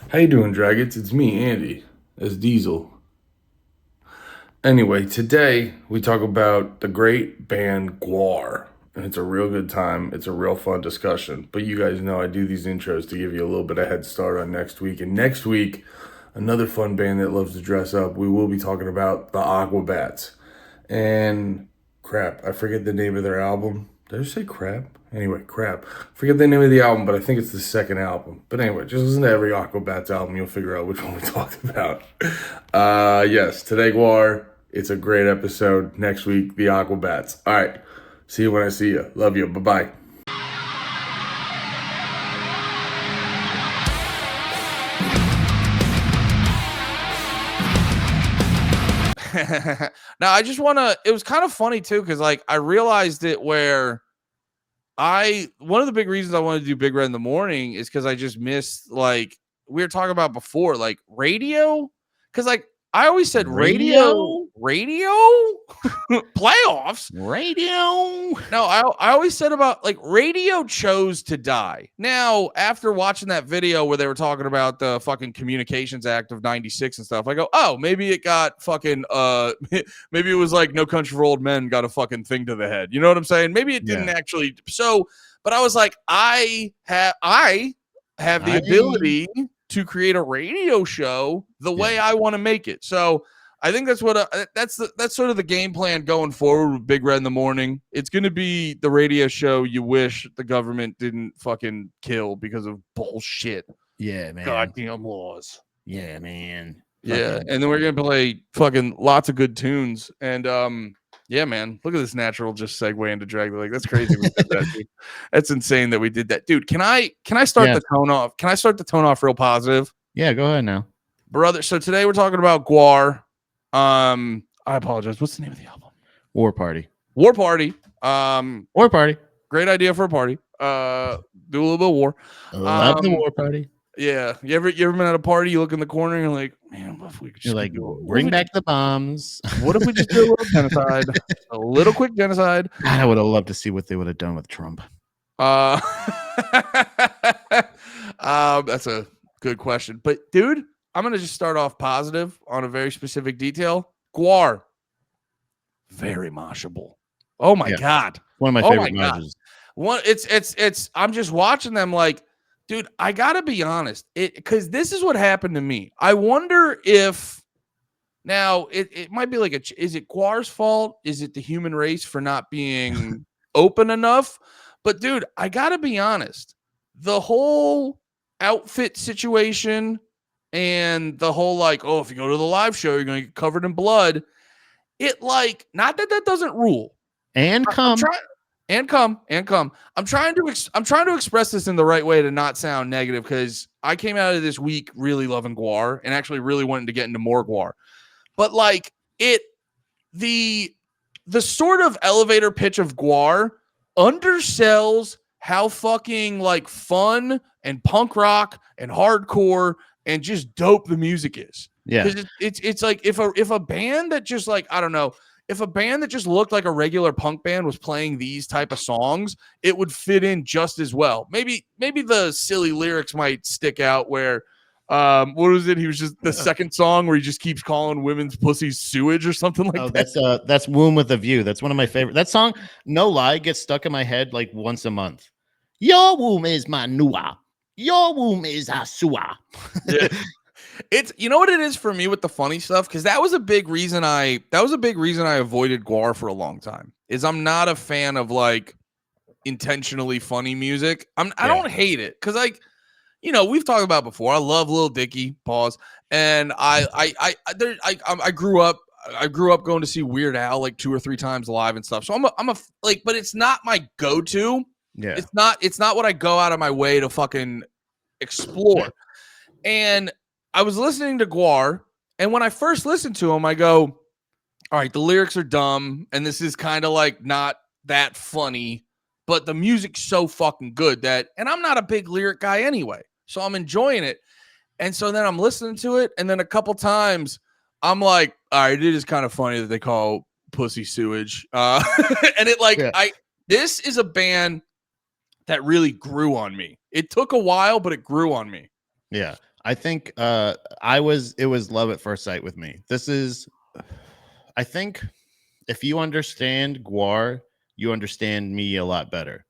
How you doing, Dragons? It's me, Andy, as Diesel. Anyway, today we talk about the great band GWAR, and it's a real good time. It's a real fun discussion. But you guys know I do these intros to give you a little bit of head start on next week. And next week, another fun band that loves to dress up. We will be talking about the Aquabats. And crap, I forget the name of their album. Did I say crap? Anyway, crap. Forget the name of the album, but I think it's the second album. But anyway, just listen to every Aquabats album. You'll figure out which one we talked about. Yes, today, GWAR. It's a great episode. Next week, the Aquabats. All right. See you when I see you. Love you. Bye-bye. Now I just want to, it was kind of funny too, because like I realized it where one of the big reasons I wanted to do Big Red in the Morning is because I just missed, like we were talking about before, like radio. Because like I always said radio playoffs. Radio. No, I always said about like radio chose to die. Now, after watching that video where they were talking about the fucking Communications Act of 96 and stuff, I go, oh, maybe it got fucking maybe it was like No Country for Old Men got a fucking thing to the head. You know what I'm saying? Maybe it didn't actually. So, but I was like, I have the ability to create a radio show the way I want to make it. So I think that's what that's sort of the game plan going forward with Big Red in the Morning. It's going to be the radio show you wish the government didn't fucking kill because of bullshit. Yeah, man. Goddamn laws. Yeah, man. Yeah, and then we're going to play fucking lots of good tunes. And yeah, man, look at this natural just segue into Drag. Like, that's crazy. We did that, dude. That's insane that we did that, dude. Can I start the tone off? Can I start the tone off real positive? Yeah, go ahead now, brother. So today we're talking about GWAR. I apologize. What's the name of the album? War Party. War Party. War Party. Great idea for a party. Do a little bit of war. Love the War Party. Yeah. You ever been at a party? You look in the corner and you're like, man, what if we could just bring back the bombs? What if we just do a little genocide? A little quick genocide. God, I would have loved to see what they would have done with Trump. That's a good question. But dude, I'm gonna just start off positive on a very specific detail. GWAR, very moshable. Oh my god, one of my favorite moshes. It's. I'm just watching them like, dude. I gotta be honest, because this is what happened to me. I wonder if now it might be like is it GWAR's fault? Is it the human race for not being open enough? But dude, I gotta be honest. The whole outfit situation. And the whole like, oh, if you go to the live show, you're going to get covered in blood. It like, not that doesn't rule. And come. I'm trying to express this in the right way to not sound negative, because I came out of this week really loving GWAR and actually really wanting to get into more GWAR. But like the sort of elevator pitch of GWAR undersells how fucking like fun and punk rock and hardcore and just dope the music is. Yeah. It's like if a band that just like, I don't know, if a band that just looked like a regular punk band was playing these type of songs, it would fit in just as well. Maybe the silly lyrics might stick out where what was it? He was just the second song where he just keeps calling women's pussies sewage or something like that. That's Womb with a View. That's one of my favorite. That song, no lie, gets stuck in my head like once a month. Your womb is my nua. Your womb is a sewer. Yeah. It's, you know what it is for me with the funny stuff, because that was a big reason I avoided GWAR for a long time. Is I'm not a fan of like intentionally funny music. I don't hate it, because like, you know, we've talked about before. I love Lil Dicky. Pause. And I grew up going to see Weird Al like 2 or 3 times live and stuff. So I'm a like, but it's not my go-to. Yeah. It's not what I go out of my way to fucking explore. And I was listening to GWAR, and when I first listened to him, I go, all right, the lyrics are dumb, and this is kind of like not that funny, but the music's so fucking good that, and I'm not a big lyric guy anyway, so I'm enjoying it. And so then I'm listening to it, and then a couple times I'm like, all right, it is kind of funny that they call pussy sewage. And it like, this is a band that really grew on me. It took a while, but it grew on me. Yeah. I think it was love at first sight with me. I think if you understand GWAR, you understand me a lot better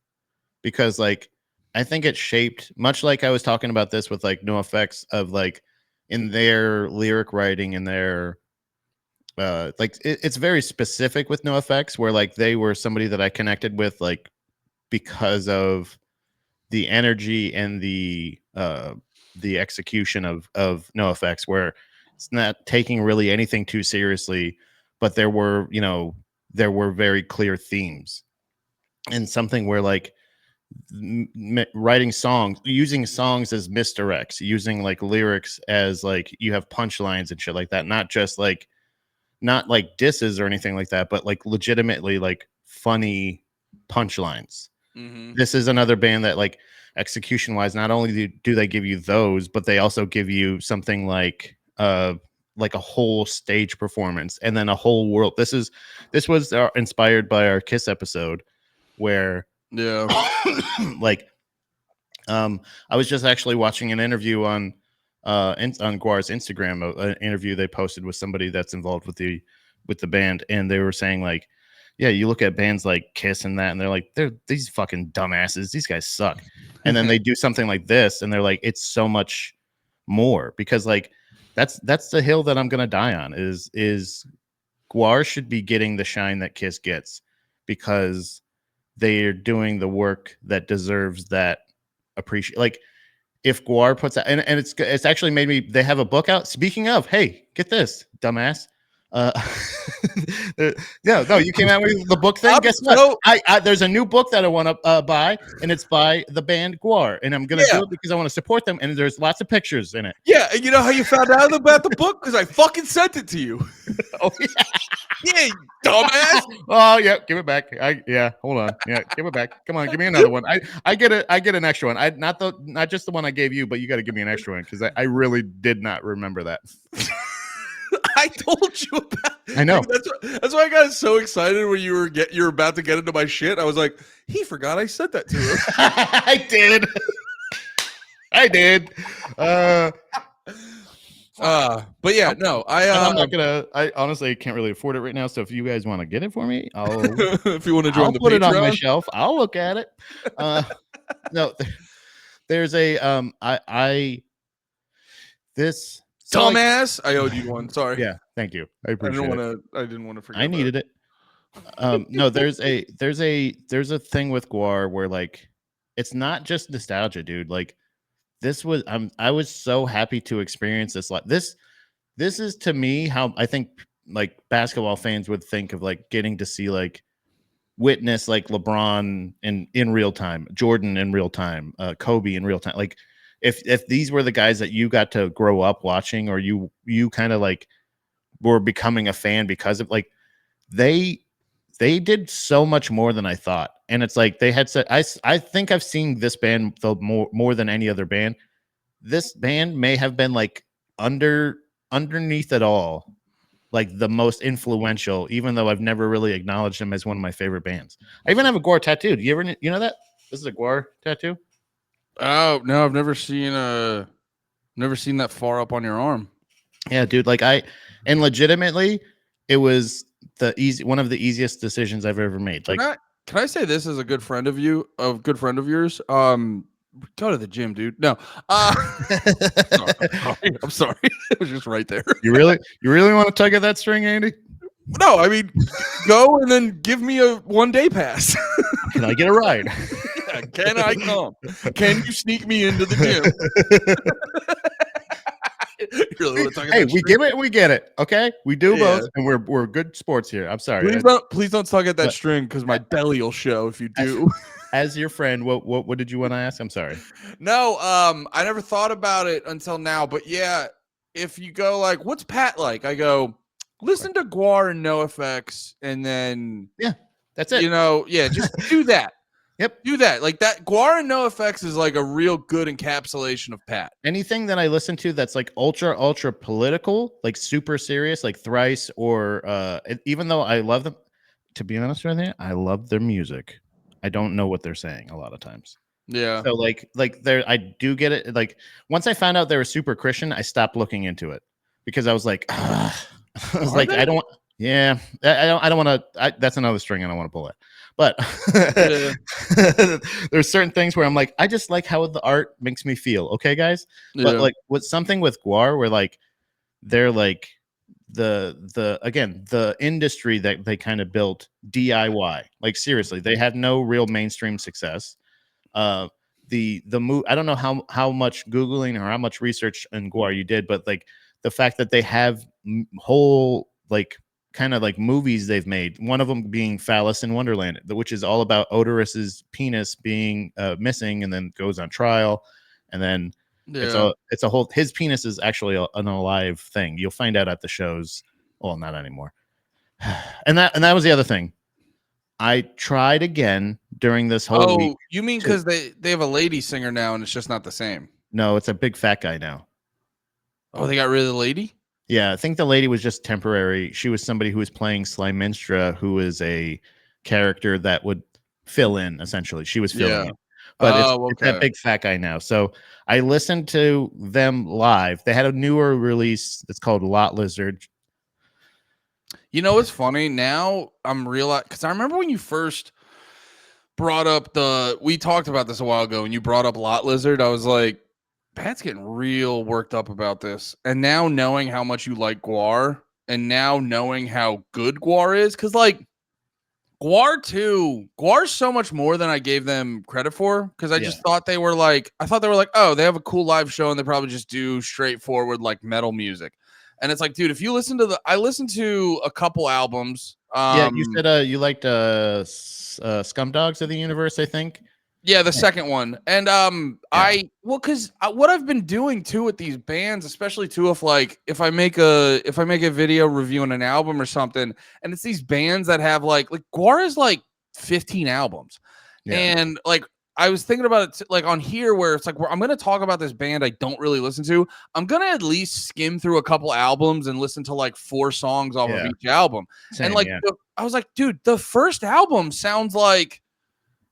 because like I think it shaped much like I was talking about this with like No Effects of like in their lyric writing and their like it's very specific with No Effects where like they were somebody that I connected with like because of the energy and the execution of No Effects where it's not taking really anything too seriously, but there were, you know, there were very clear themes and something where like writing songs, using songs as misdirects, using like lyrics as like you have punchlines and shit like that, not just like not like disses or anything like that, but like legitimately like funny punchlines. Mm-hmm. This is another band that like execution wise, not only do they give you those, but they also give you something like a whole stage performance and then a whole world. This was inspired by our Kiss episode where Yeah. like I was just actually watching an interview on GWAR's Instagram, an interview they posted with somebody that's involved with the band, and they were saying like, yeah, you look at bands like Kiss and that, and they're like, they're these fucking dumbasses. These guys suck. And then they do something like this, and they're like, it's so much more because like that's the hill that I'm gonna die on. Is GWAR should be getting the shine that Kiss gets because they are doing the work that deserves that appreciate. Like if GWAR puts out, and it's actually made me. They have a book out. Speaking of, hey, get this, dumbass. Uh, no, you came out with the book thing. Guess what? There's a new book that I want to buy, and it's by the band GWAR, and I'm gonna do it because I want to support them. And there's lots of pictures in it. Yeah, and you know how you found out about the book? Because I fucking sent it to you. Oh yeah. Yeah, you dumbass. Oh yeah, give it back. Hold on. Yeah, give it back. Come on, give me another one. I get an extra one. Not just the one I gave you, but you got to give me an extra one because I really did not remember that. I told you about. I know. That's why I got so excited when you were about to get into my shit. I was like, he forgot I sent that to him. I did. I did. But yeah, no, I'm not gonna. I honestly can't really afford it right now. So if you guys want to get it for me, if you want to join the put Patreon. it on my shelf. I'll look at it. No, there's a this dumbass. I owed you one. Sorry. Yeah, thank you. I appreciate it. I didn't want to forget. I needed it. No, there's a thing with GWAR where like it's not just nostalgia, dude. Like I was so happy to experience this. Like this is to me how I think like basketball fans would think of like getting to see like witness like LeBron in real time, Jordan in real time, Kobe in real time. Like if these were the guys that you got to grow up watching, or you kind of like were becoming a fan because of like they did so much more than I thought. And it's like they had said, I think I've seen this band more than any other band. This band may have been like underneath it all, like the most influential, even though I've never really acknowledged them as one of my favorite bands. I even have a GWAR tattoo. Do you ever, you know that? This is a GWAR tattoo. Oh no, I've never seen that far up on your arm. Yeah, dude. Like and legitimately, it was one of the easiest decisions I've ever made. Like, can I say this as a good friend of yours? Go to the gym, dude. No, I'm sorry. It was just right there. You really want to tug at that string, Andy? No, I mean, go and then give me a 1-day pass. Can I get a ride? Yeah, can I come? Can you sneak me into the gym? Really hey, we give it and we get it. Okay, we do both, and we're good sports here. I'm sorry. Please don't tug at that string because my belly will show if you do. As your friend, what did you want to ask? I'm sorry. No, I never thought about it until now. But yeah, if you go like, what's Pat like? I go, listen to GWAR and No Effects, and then that's it. You know, just do that. Yep. Do that. Like that GWAR and No Effects is like a real good encapsulation of Pat. Anything that I listen to that's like ultra political, like super serious, like Thrice or even though I love them, to be honest with you, I love their music. I don't know what they're saying a lot of times. Yeah. So like there, I do get it. Like once I found out they were super Christian, I stopped looking into it because I was like, I was Are like, I they? don't. Yeah, I don't want to. That's another string I don't want to pull it. But Yeah. there's certain things where I'm like, I just like how the art makes me feel. Okay, guys. But Yeah. like with something with GWAR, where like they're like the again the industry that they kind of built DIY. Like seriously, they had no real mainstream success. Uh, the move. I don't know how much googling or how much research in GWAR you did, but like the fact that they have whole like kind of like movies they've made. One of them being Phallus in Wonderland, which is all about Odorus's penis being missing, and then goes on trial, and then Yeah. it's a whole. His penis is actually an alive thing. You'll find out at the shows. Well, not anymore. And that was the other thing. I tried again during this whole week Oh, you mean to because they have a lady singer now and it's just not the same? no, it's a big fat guy now. Oh, they got rid of the lady? Yeah, I think the lady was just temporary. She was somebody who was playing Slyminstra, who is a character that would fill in essentially. She was filling Yeah. in. But Oh, it's that okay. big fat guy now. So I listened to them live. They had a newer release that's called Lot Lizard. You know what's funny? Now I'm realizing because I remember when you first brought up we talked about this a while ago and you brought up Lot Lizard. I was like, Pat's getting real worked up about this. And now knowing how much you like GWAR and now knowing how good GWAR is, because like GWAR's so much more than I gave them credit for. Cause I Yeah. just thought they were like, oh, they have a cool live show and they probably just do straightforward like metal music. And it's like, dude, if you listen to I listened to a couple albums. Yeah, you said you liked Scum Dogs of the Universe, I think. Yeah, the Yeah. second one. And Yeah. because what I've been doing too with these bands, especially too if I make a video reviewing an album or something, and it's these bands that have like GWAR is like 15 albums. Yeah. And like I was thinking about it like on here where it's like I'm gonna talk about this band I don't really listen to. I'm gonna at least skim through a couple albums and listen to like 4 songs off of Yeah. each album. Same, And like yeah. I was like, dude, the first album sounds like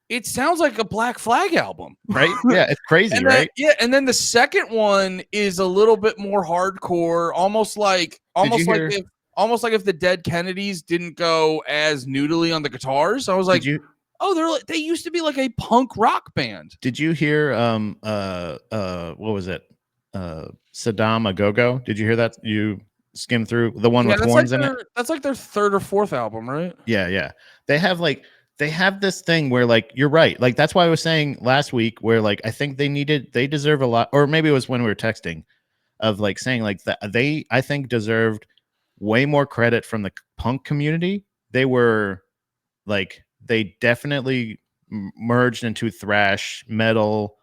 a Black Flag album. Right? Yeah, it's crazy, And right? and then the second one is a little bit more hardcore, almost like hear if the Dead Kennedys didn't go as noodly on the guitars. I was did like, you oh, they used to be like a punk rock band. Did you hear what was it? Saddam a Go-Go? Did you hear that? You skimmed through the one Yeah, with horns in it? that's like their third or fourth album, right? Yeah, yeah. They have this thing where like you're right. Like that's why I was saying last week where like I think they deserve a lot, or maybe it was when we were texting of like saying like that they I think deserved way more credit from the punk community. They were like they definitely merged into thrash metal,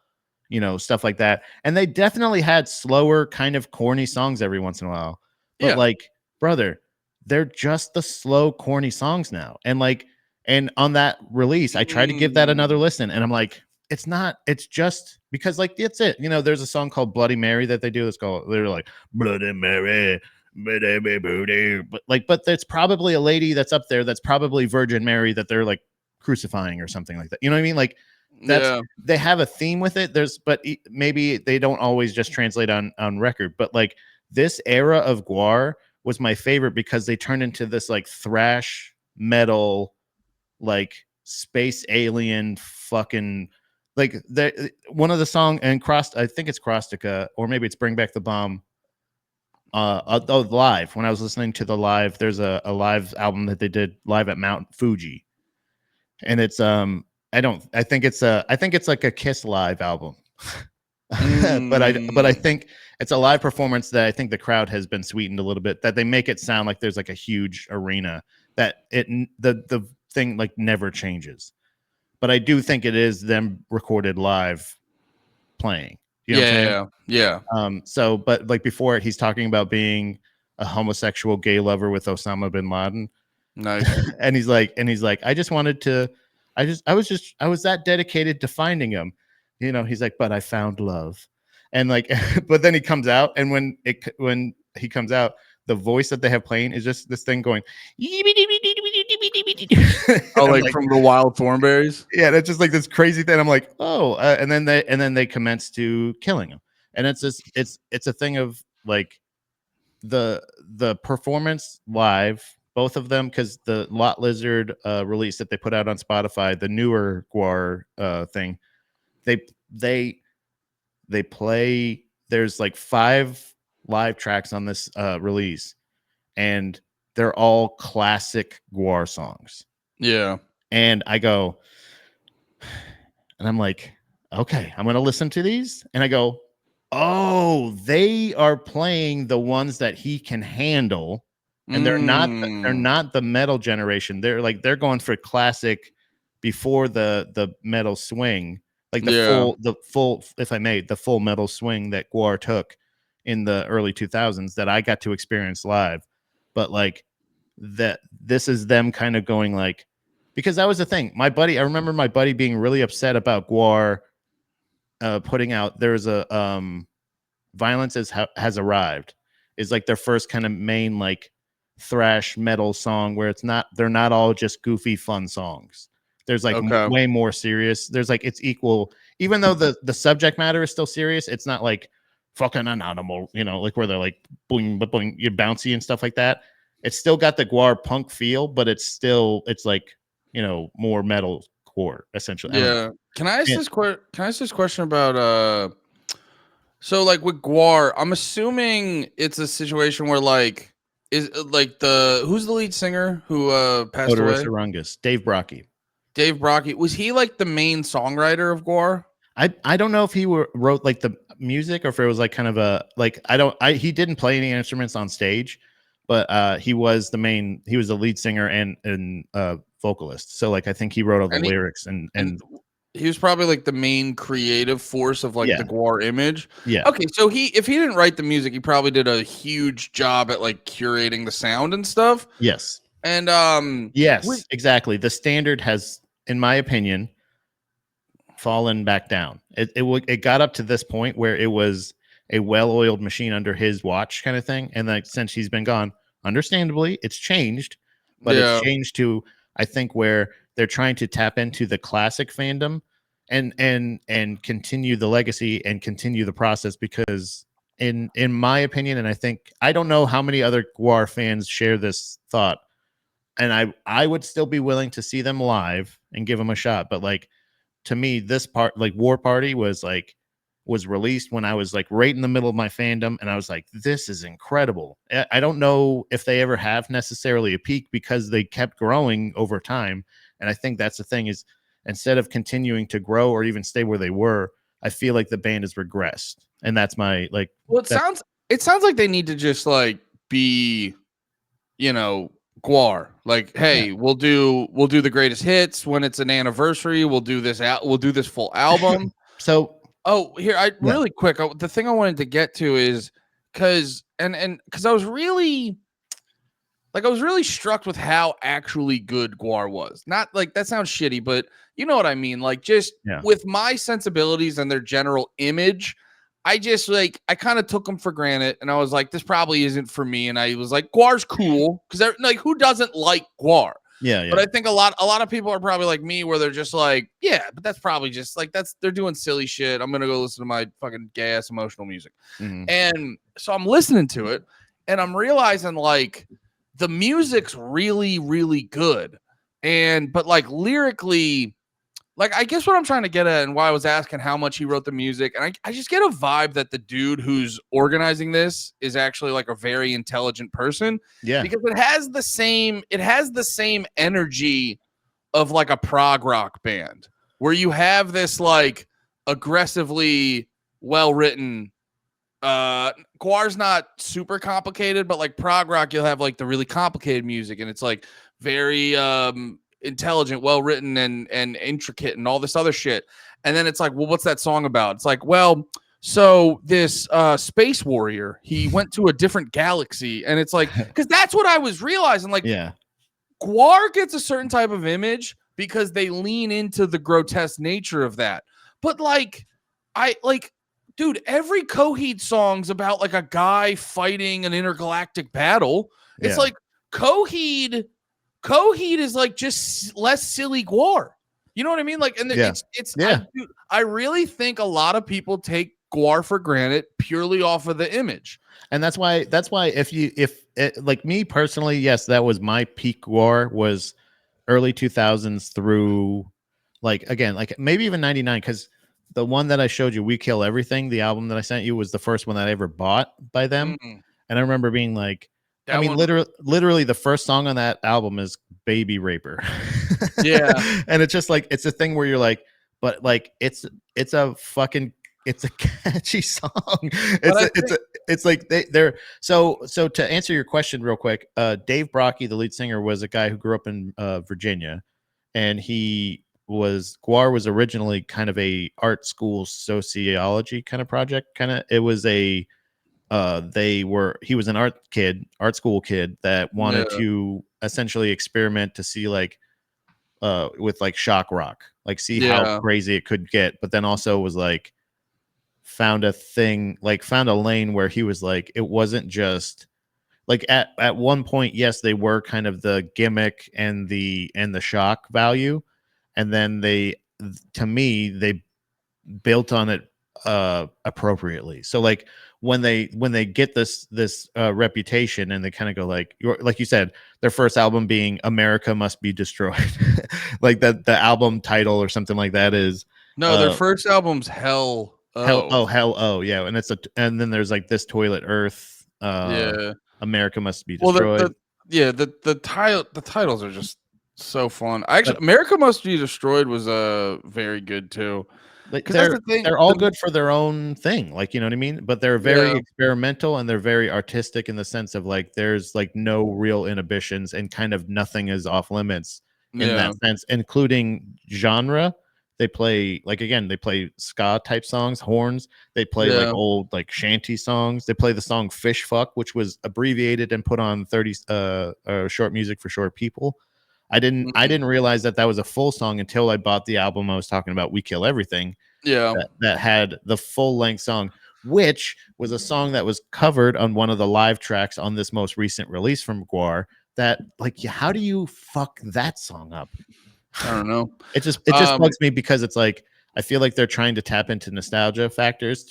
stuff like that, and they definitely had slower kind of corny songs every once in a while, but Yeah. like brother, they're just the slow corny songs now. And on that release I tried to give that another listen, and I'm like, it's just because like that's it. There's a song called Bloody Mary that they do. It's called, they're like Bloody Mary, but there's probably a lady that's up there that's probably Virgin Mary that they're like crucifying or something like that. You know what I mean? Like that's Yeah. they have a theme with it. Maybe they don't always just translate on record, but like this era of GWAR was my favorite because they turned into this like thrash metal, like space alien fucking like one of the song and I think it's Crostica, or maybe it's Bring Back the Bomb. Live, when I was listening to the live, there's a live album that they did live at Mount Fuji, and it's I think it's like a Kiss live album. But I think it's a live performance that I think the crowd has been sweetened a little bit, that they make it sound like there's like a huge arena, that the thing like never changes. But I do think it is them recorded live playing. You know what I'm saying? Yeah. So, but like before it, he's talking about being a homosexual gay lover with Osama bin Laden. Nice. And he's like, I was that dedicated to finding him. He's like, but I found love. And like, but then he comes out, and when he comes out, the voice that they have playing is just this thing going, Oh, I'm like like, from the Wild Thornberries. yeah, that's just like this crazy thing. I'm like, oh, and then they commence to killing him, and it's just it's a thing of like the performance live, both of them, because the Lot Lizard release that they put out on Spotify, the newer GWAR thing, they they they play. There's like 5 live tracks on this release, and they're all classic GWAR songs. Yeah. And I go, and I'm like, okay, I'm gonna listen to these. And I go, oh, they are playing the ones that he can handle, and they're Mm. not the metal generation. They're going for classic before the metal swing, like Yeah. the full, if I may, the full metal swing that GWAR took in the early 2000s that I got to experience live. But like that, this is them kind of going like, because that was the thing. I remember my buddy being really upset about GWAR putting out. There's a Violence has Arrived is like their first kind of main like thrash metal song where they're not all just goofy fun songs. There's like Okay. way more serious. There's like it's equal, even though the subject matter is still serious. It's not like fucking an animal, like where they're like boing boing, you're bouncy and stuff like that. It's still got the GWAR punk feel, but it's like more metal core essentially. I don't know. Yeah. Can I ask And this question about so like with GWAR, I'm assuming it's a situation where like is like who's the lead singer who passed Oderus away? Urungus, Dave Brocky. Dave Brocky. Was he like the main songwriter of GWAR? I don't know if he wrote like the music or if it was like kind of a like he didn't play any instruments on stage, but he was the lead singer and vocalist. So like I think he wrote all the And he lyrics and and he was probably like the main creative force of like the yeah, GWAR image. yeah, Okay, so if he didn't write the music, he probably did a huge job at like curating the sound and stuff. yes, And yes, exactly. The standard has, in my opinion, fallen back down. It got up to this point where it was a well-oiled machine under his watch kind of thing, and like since he's been gone, understandably, it's changed, but it's yeah, changed to I think where they're trying to tap into the classic fandom and continue the legacy and continue the process because in my opinion, and I think I don't know how many other GWAR fans share this thought, and I would still be willing to see them live and give them a shot, but like to me, this part, like War Party, was released when I was like right in the middle of my fandom, and I was like, this is incredible. I don't know if they ever have necessarily a peak because they kept growing over time, and I think that's the thing is instead of continuing to grow or even stay where they were, I feel like the band has regressed, and that's my like. well, That's it sounds like they need to just like be, GWAR. Like, yeah. hey, we'll do the greatest hits when it's an anniversary. We'll do this full album. So Oh, here I yeah, really quick. The thing I wanted to get to is because I was really struck with how actually good GWAR was. Not like that sounds shitty, but you know what I mean. Like just yeah, with my sensibilities and their general image, I just like I kind of took them for granted, and I was like, this probably isn't for me. And I was like, GWAR's cool because like who doesn't like GWAR? yeah, But yeah. I think a lot of people are probably like me, where they're just like, yeah, but that's probably just like they're doing silly shit. I'm gonna go listen to my fucking gay ass emotional music. Mhm. And so I'm listening to it, and I'm realizing like the music's really, really good. But like lyrically, like I guess what I'm trying to get at and why I was asking how much he wrote the music, and I just get a vibe that the dude who's organizing this is actually like a very intelligent person Yeah, because it has the same energy of like a prog rock band where you have this like aggressively well written GWAR's not super complicated, but like prog rock, you'll have like the really complicated music, and it's like very intelligent, well written, and intricate, and all this other shit. And then it's like, well, what's that song about? It's like, well, so this space warrior, he went to a different galaxy, and it's like, because that's what I was realizing. Like, yeah, GWAR gets a certain type of image because they lean into the grotesque nature of that. But like, I like, dude, every Coheed song's about like a guy fighting an intergalactic battle. It's yeah, like Coheed Coheed is like just less silly GWAR. You know what I mean? Like, and Yeah. I really think a lot of people take GWAR for granted purely off of the image. And that's why if like me personally, yes, that was my peak war was early 2000s through like again, like maybe even 99, because the one that I showed you, We Kill Everything, the album that I sent you was the first one that I ever bought by them. And I remember being like, I That mean, one, literally the first song on that album is Baby Raper. yeah. And it's just like it's a thing where you're like, but like it's a fucking it's a catchy song. It's like they're so to answer your question real quick, Dave Brockie, the lead singer, was a guy who grew up in Virginia, and GWAR was originally kind of a art school sociology kind of project. It was a he was an art school kid that wanted to essentially experiment to see like with like shock rock, like see how crazy it could get, but then also was like found a lane where he was like, it wasn't just like at one point, yes, they were kind of the gimmick and the shock value, and then to me they built on it appropriately. So like when they get this reputation, and they kind of go like you said, their first album being America Must Be Destroyed, like that the album title or something like that is their first album's Hell yeah, and then there's like This Toilet Earth, America Must Be Well, Destroyed. the titles are just so fun. America Must Be Destroyed was very good too. Because that's the thing, they're all good for their own thing, like, you know what I mean, but they're very experimental, and they're very artistic in the sense of like there's like no real inhibitions, and kind of nothing is off limits in that sense, including genre. They play they play ska type songs, horns. They play like old like shanty songs. They play the song Fish Fuck, which was abbreviated and put on 30 short music for short people. I didn't realize that was a full song until I bought the album I was talking about, We Kill Everything. That had the full length song, which was a song that was covered on one of the live tracks on this most recent release from GWAR. That like, how do you fuck that song up? I don't know. It just bugs me, because it's like I feel like they're trying to tap into nostalgia factors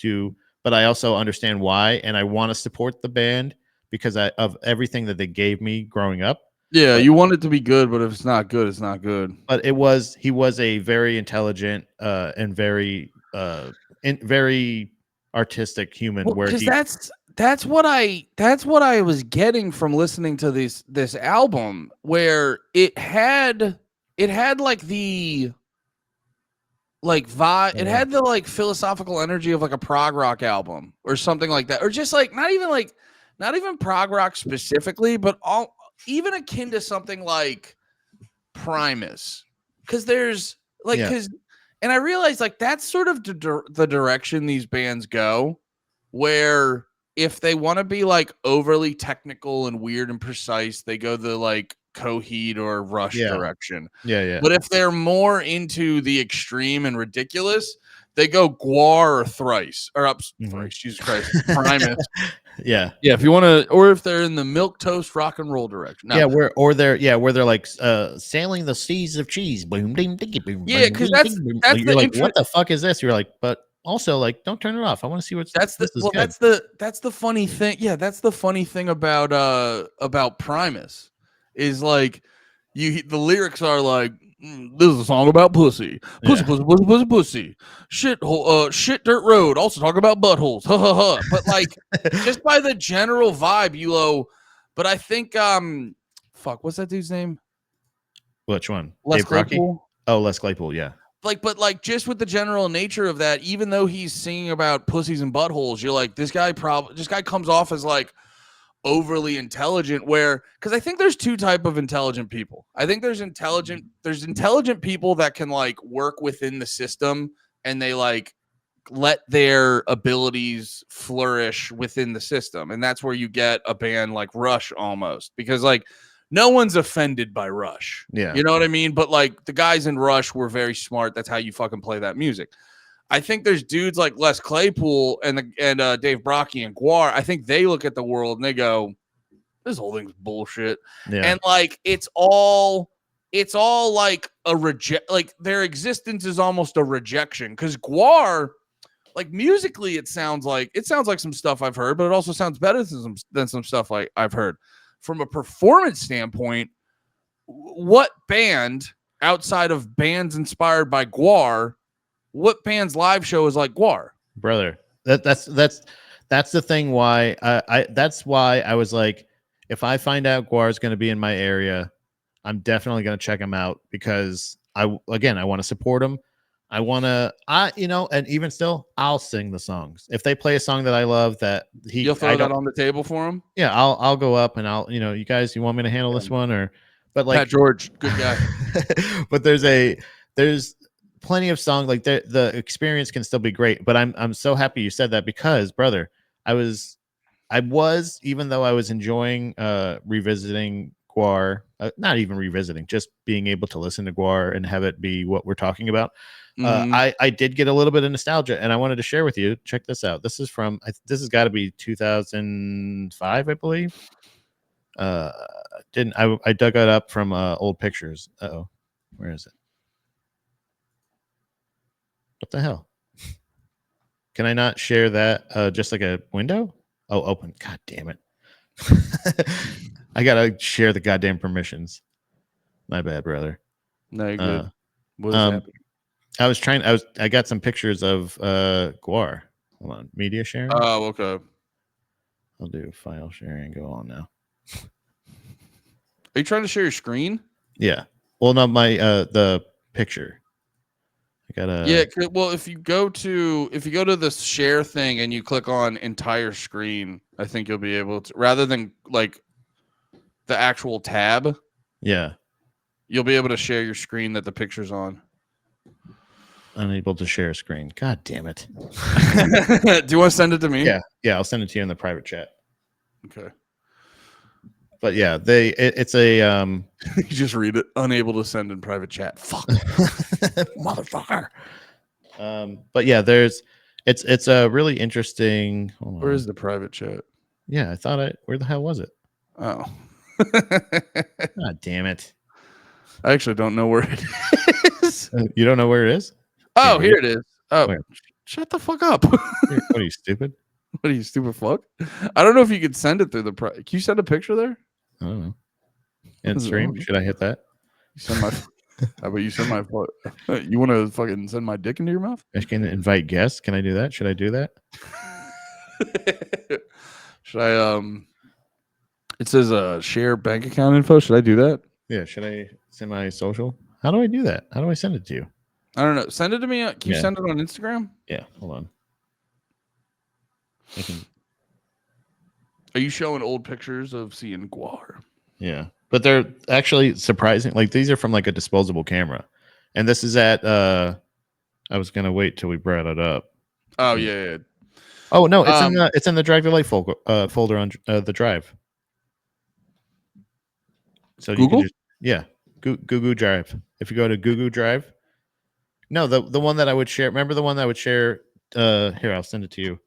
but I also understand why, and I want to support the band because of everything that they gave me growing up. Yeah, you want it to be good, but if it's not good, it's not good. But he was a very intelligent and very very artistic human. That's what I was getting from listening to this album, where it had like the vibe, it had the like philosophical energy of like a prog rock album or something like that, or just like not even prog rock specifically, but even akin to something like Primus, because there's like and I realized like that's sort of the direction these bands go, where if they want to be like overly technical and weird and precise, they go the like Coheed or Rush direction. But if they're more into the extreme and ridiculous, they go GWAR or Thrice or Thrice, Jesus Christ, Primus. If you want to, or if they're in the milk toast rock and roll direction. Where they're like sailing the seas of cheese. Boom, ding, ding, boom. Because that's you're like, what the fuck is this? You're like, but also like, don't turn it off. I want to see what's that's the funny thing. Yeah, that's the funny thing about Primus is like the lyrics are like, this is a song about pussy. Pussy, pussy, pussy, pussy, pussy. Shit, shit, dirt road. Also talk about buttholes. Ha ha ha. But like, just by the general vibe, but I think, what's that dude's name? Which one? Les Claypool? Oh, Les Claypool, yeah. But just with the general nature of that, even though he's singing about pussies and buttholes, you're like, this guy comes off as like overly intelligent, because I think there's two type of intelligent people. I think there's intelligent people that can like work within the system, and they like let their abilities flourish within the system, and that's where you get a band like Rush almost, because like no one's offended by Rush. You know what I mean? But like the guys in Rush were very smart. That's how you fucking play that music. I think there's dudes like Les Claypool and Dave Brockie and GWAR. I think they look at the world and they go, this whole thing's bullshit. Yeah. And like it's all like a reject, like their existence is almost a rejection. Because GWAR, like musically, it sounds like some stuff I've heard, but it also sounds better than some stuff like I've heard. From a performance standpoint, what band outside of bands inspired by GWAR, what band's live show is like GWAR? Brother, that's the thing. Why that's why I was like, if I find out GWAR is going to be in my area, I'm definitely going to check him out, because I want to support him. And even still, I'll sing the songs. If they play a song that I love, you'll throw that on the table for him. Yeah, I'll go up and I'll, you guys, you want me to handle this one, or, but like Pat George, good guy. But there's plenty of songs, like the experience can still be great. But I'm so happy you said that, because brother, I was even though I was enjoying revisiting GWAR, not even revisiting, just being able to listen to GWAR and have it be what we're talking about. I did get a little bit of nostalgia, and I wanted to share with you. Check this out. This is from, this has got to be 2005, I believe. I dug it up from old pictures. Uh-oh, where is it? What the hell? Can I not share that? Just like a window? Oh, open. God damn it. I gotta share the goddamn permissions. My bad, brother. No, you're good. What is happening? I got some pictures of GWAR. Hold on. Media sharing. Oh, okay. I'll do file sharing. Go on now. Are you trying to share your screen? Yeah. Well, no, my the picture. I gotta. Yeah. Well, if you go to the share thing and you click on entire screen, I think you'll be able to, rather than like the actual tab. Yeah. You'll be able to share your screen that the picture's on. Unable to share screen. God damn it. Do you want to send it to me? Yeah, I'll send it to you in the private chat. Okay. But yeah, it's a You just read it. Unable to send in private chat. Fuck. Motherfucker. But yeah, it's a really interesting. Where is the private chat? Yeah, where the hell was it? Oh. God damn it. I actually don't know where it is. You don't know where it is? Oh, here it is. Oh, where? Shut the fuck up. What are you, stupid? What are you, stupid fuck? I don't know if you could send it through the. Can you send a picture there? I don't know. In stream, should I hit that? You send my. How about you send my? You want to fucking send my dick into your mouth? I can invite guests. Can I do that? Should I do that? Should I? It says share bank account info. Should I do that? Yeah. Should I send my social? How do I do that? How do I send it to you? I don't know. Send it to me. Can you send it on Instagram? Yeah. Hold on. Are you showing old pictures of seeing GWAR? Yeah, but they're actually surprising. Like, these are from like a disposable camera, and this is at. I was gonna wait till we brought it up. Oh yeah. Oh no, it's in the Drive Your Life folder on the drive. So Google? You can Google Drive. If you go to Google Drive, no, the one that I would share. Remember the one that I would share? Here, I'll send it to you.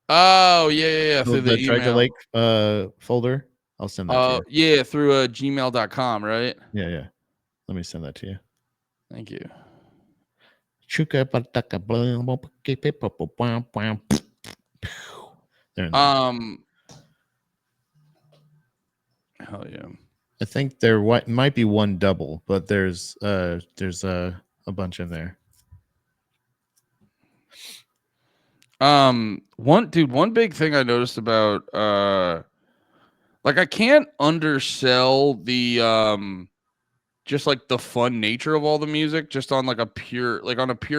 Oh yeah. Through the Drive Your email. Life folder. I'll send that to you. Yeah, through gmail.com, right? Yeah. Let me send that to you. Thank you. Hell yeah. I think there might be one double, but there's a bunch in there. One big thing I noticed about like I can't undersell the just like the fun nature of all the music, just on like a pure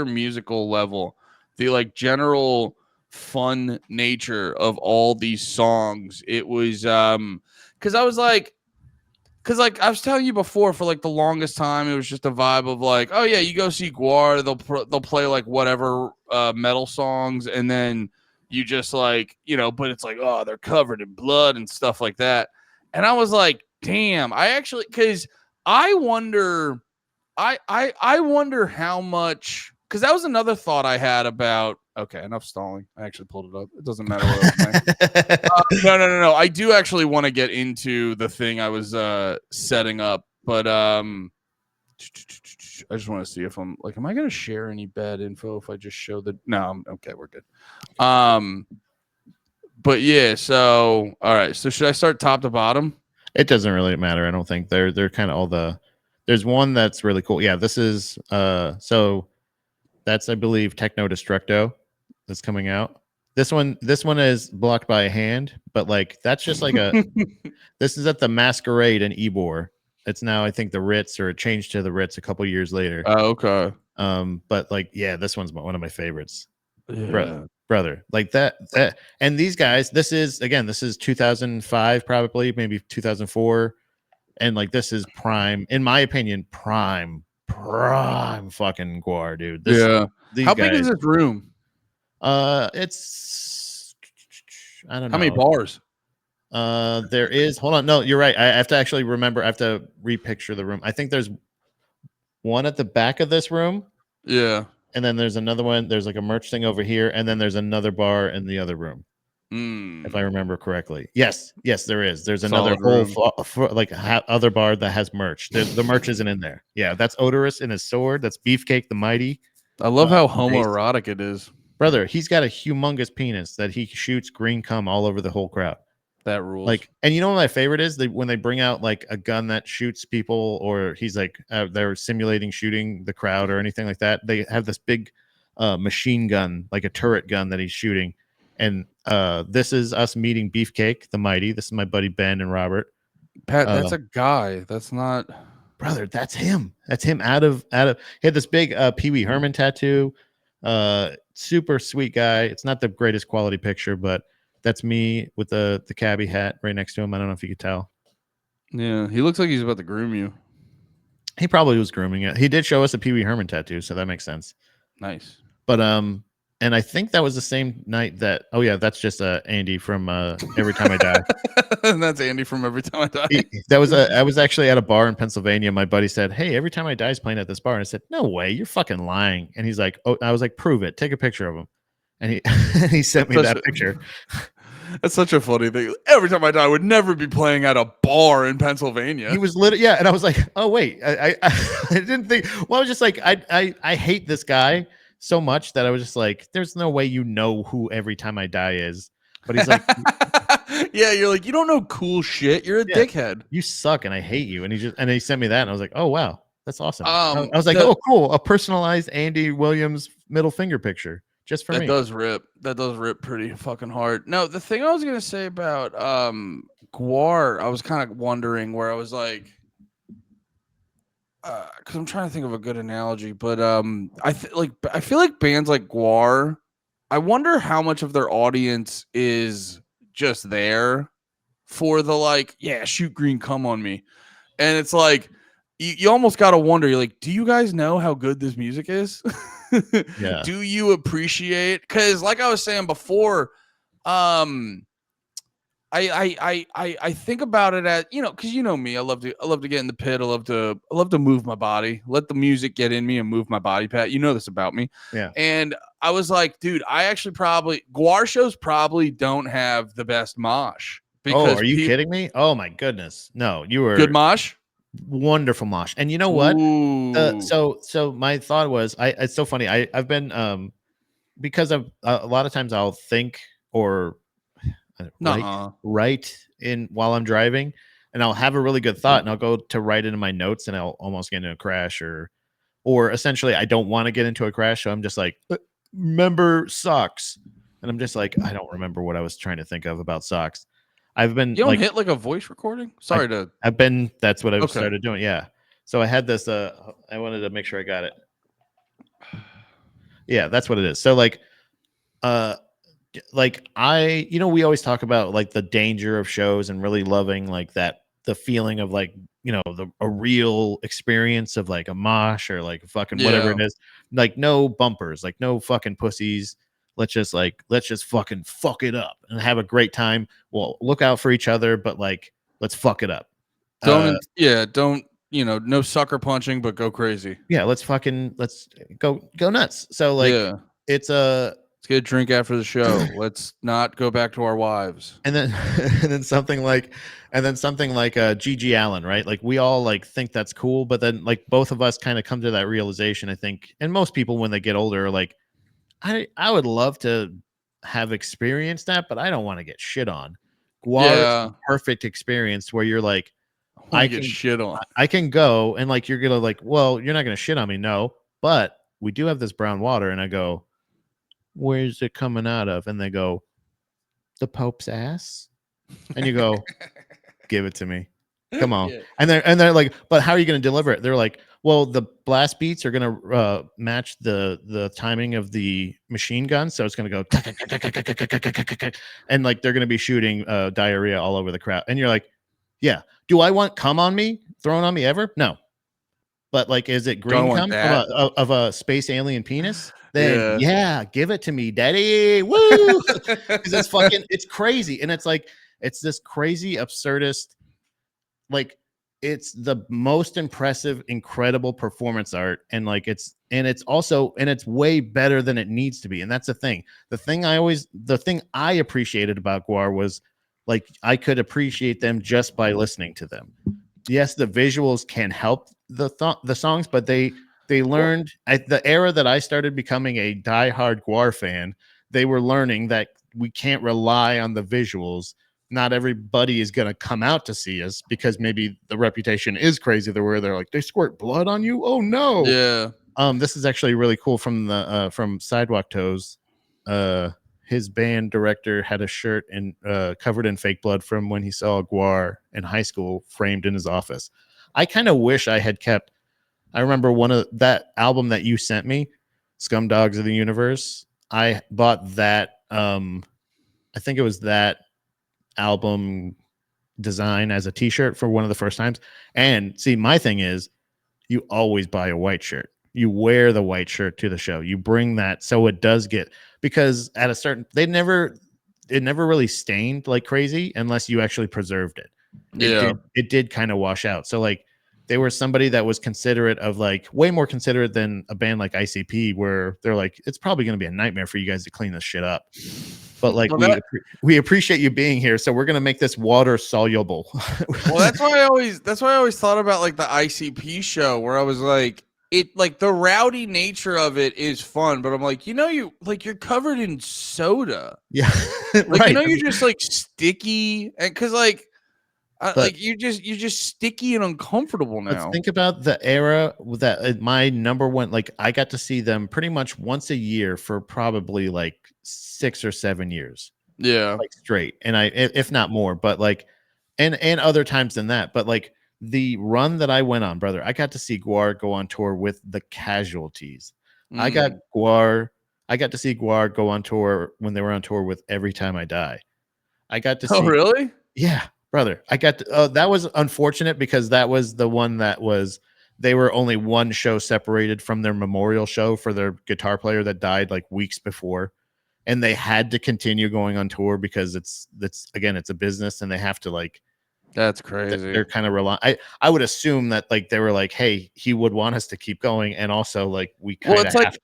musical level. The like general fun nature of all these songs. It was because I was telling you before, for like the longest time, it was just a vibe of like, oh yeah, you go see GWAR, they'll play like whatever metal songs, and then you just like, but it's like, oh, they're covered in blood and stuff like that. And I was like, damn, because I wonder how much, because that was another thought I had about Okay, enough stalling. I actually pulled it up. It doesn't matter what I was saying. No. I do actually want to get into the thing I was setting up, but I just want to see if I'm like, am I going to share any bad info if I just show the? No, I'm okay. We're good. But yeah. So all right. So should I start top to bottom? It doesn't really matter. I don't think they're kind of all the. There's one that's really cool. Yeah, this is so that's I believe Techno Destructo that's coming out. This one is blocked by a hand, but like that's just like a. This is at the Masquerade in Ybor. It's now I think the Ritz, or it changed to the Ritz a couple years later. Oh, okay. But like yeah, this one's one of my favorites. Yeah. Brother, like that and these guys, this is 2005, probably maybe 2004, and like this is prime, in my opinion, prime fucking GWAR, dude. These How guys, big is this room? It's I don't know how many bars. There is, hold on, no, you're right, I have to actually remember, I have to repicture the room. I think there's one at the back of this room, Yeah. and then there's another one, there's like a merch thing over here, and then there's another bar in the other room. If I remember correctly. Yes, there is. There's another other bar that has merch. The merch isn't in there. Yeah, that's Odorous in his sword. That's Beefcake the Mighty. I love how homoerotic it is. Brother, he's got a humongous penis that he shoots green cum all over the whole crowd. That rules. Like, and you know what my favorite is? When they bring out like a gun that shoots people, or he's like they're simulating shooting the crowd or anything like that. They have this big machine gun, like a turret gun that he's shooting. And this is us meeting Beefcake the Mighty. This is my buddy Ben and Robert. Pat, that's a guy. That's not, brother. That's him. That's him. Out of. He had this big Pee Wee Herman tattoo. Super sweet guy. It's not the greatest quality picture, but that's me with the cabbie hat right next to him. I don't know if you could tell. Yeah, he looks like he's about to groom you. He probably was grooming it. He did show us a Pee Wee Herman tattoo, so that makes sense. Nice. But and I think that was the same night that. Oh yeah, that's just Andy from Every Time I Die. And that's Andy from Every Time I Die. I was actually at a bar in Pennsylvania. My buddy said, "Hey, Every Time I Die is playing at this bar," and I said, "No way, you're fucking lying." And he's like, "Oh," I was like, "Prove it. Take a picture of him." And he sent me that picture. That's such a funny thing. Every Time I Die would never be playing at a bar in Pennsylvania. He was literally, yeah, and I was like, "Oh wait, I didn't think." Well, I was just like, I hate this guy so much that I was just like, there's no way you know who Every Time I Die is. But he's like, yeah, you're like, you don't know cool shit. You're a dickhead. You suck, and I hate you. And he sent me that, and I was like, oh wow, that's awesome. I was like, oh cool, a personalized Andy Williams middle finger picture just for me. That does rip pretty fucking hard. No, the thing I was gonna say about GWAR, I was kind of wondering where I was like, because I'm trying to think of a good analogy, but I feel like bands like GWAR, I wonder how much of their audience is just there for the like, yeah, shoot green, come on me, and it's like you almost gotta wonder, you're like, do you guys know how good this music is? Yeah. Do you appreciate? Because like I was saying before, I think about it as, you know, because you know me, I love to get in the pit. I love to move my body, let the music get in me and move my body. Pat, you know this about me. Yeah. And I was like, dude, I actually probably GWAR shows probably don't have the best mosh. Because are you kidding me? Oh my goodness, no, you were good mosh, wonderful mosh. And you know what? So my thought was, it's so funny. I've been because of a lot of times I'll think or write in while I'm driving, and I'll have a really good thought and I'll go to write it in my notes and I'll almost get into a crash, or essentially I don't want to get into a crash, so I'm just like, remember socks, and I'm just like, I don't remember what I was trying to think of about socks. I've been you don't hit like a voice recording. That's what I've started doing. Yeah. So I had this I wanted to make sure I got it. Yeah, that's what it is. So like we always talk about like the danger of shows and really loving like that, the feeling of like, you know, a real experience of like a mosh or like fucking whatever it is, like no bumpers, like no fucking pussies. Let's just fucking fuck it up and have a great time. Well, look out for each other, but like, let's fuck it up. Don't, you know, no sucker punching, but go crazy. Yeah. Let's go nuts. So like, it's Let's get a drink after the show. Let's not go back to our wives. And then and then something like GG Allen, right? Like we all like think that's cool, but then like both of us kind of come to that realization, I think, and most people when they get older are like, I would love to have experienced that, but I don't want to get shit on. GWAR is the Yeah. perfect experience where you're like, I want I to get can shit on. I can go and like you're gonna like, well, you're not gonna shit on me, no, but we do have this brown water, and I go, where's it coming out of? And they go, the Pope's ass. And you go, give it to me. Come on. Yeah. And they're like, but how are you going to deliver it? They're like, well, the blast beats are going to match the timing of the machine gun, so it's going to go and like they're going to be shooting diarrhea all over the crowd. And you're like, yeah. Do I want cum on me thrown on me ever? No. But like, is it Do I green want cum that? of a space alien penis? Then Yeah. yeah, give it to me, daddy. Woo! Because it's crazy, and it's like it's this crazy absurdist, like it's the most impressive, incredible performance art, and like it's way better than it needs to be, and that's the thing. The thing I appreciated about GWAR was like I could appreciate them just by listening to them. Yes, the visuals can help the songs, but they learned at the era that I started becoming a diehard GWAR fan. They were learning that we can't rely on the visuals. Not everybody is going to come out to see us because maybe the reputation is crazy. Where they're like, they squirt blood on you. Oh no. Yeah. This is actually really cool from Sidewalk Toes. His band director had a shirt and covered in fake blood from when he saw GWAR in high school framed in his office. I kind of wish I had kept. I remember one of that album that you sent me, Scum Dogs of the Universe. I bought that. I think it was that album design as a t-shirt for one of the first times. And see, my thing is you always buy a white shirt. You wear the white shirt to the show. You bring that so it does get, because at a certain it never really stained like crazy unless you actually preserved it. Yeah. It did kind of wash out. So like they were somebody that was considerate of like way more considerate than a band like ICP, where they're like, it's probably going to be a nightmare for you guys to clean this shit up. But like Well, we appreciate you being here, so we're gonna make this water soluble. Well, that's why I always thought about like the ICP show where I was like, it like the rowdy nature of it is fun, but I'm like, you're covered in soda. Yeah, Like, right. you're just like sticky, and because like But you're just sticky and uncomfortable now. think about the era that my number one, like I got to see them pretty much once a year for probably like 6 or 7 years. Yeah. Like straight, and if not more, but like and other times than that. But like the run that I went on, brother, I got to see GWAR go on tour with the Casualties. I got to see GWAR go on tour when they were on tour with Every Time I Die. I got to Oh, see, really? yeah, brother. I got to, that was unfortunate because that was the one that was, they were only one show separated from their memorial show for their guitar player that died like weeks before. And they had to continue going on tour because it's again, it's a business and they have to like, That's crazy. they're kind of relying. I would assume that like they were like, hey, he would want us to keep going, and also like we kind of have to.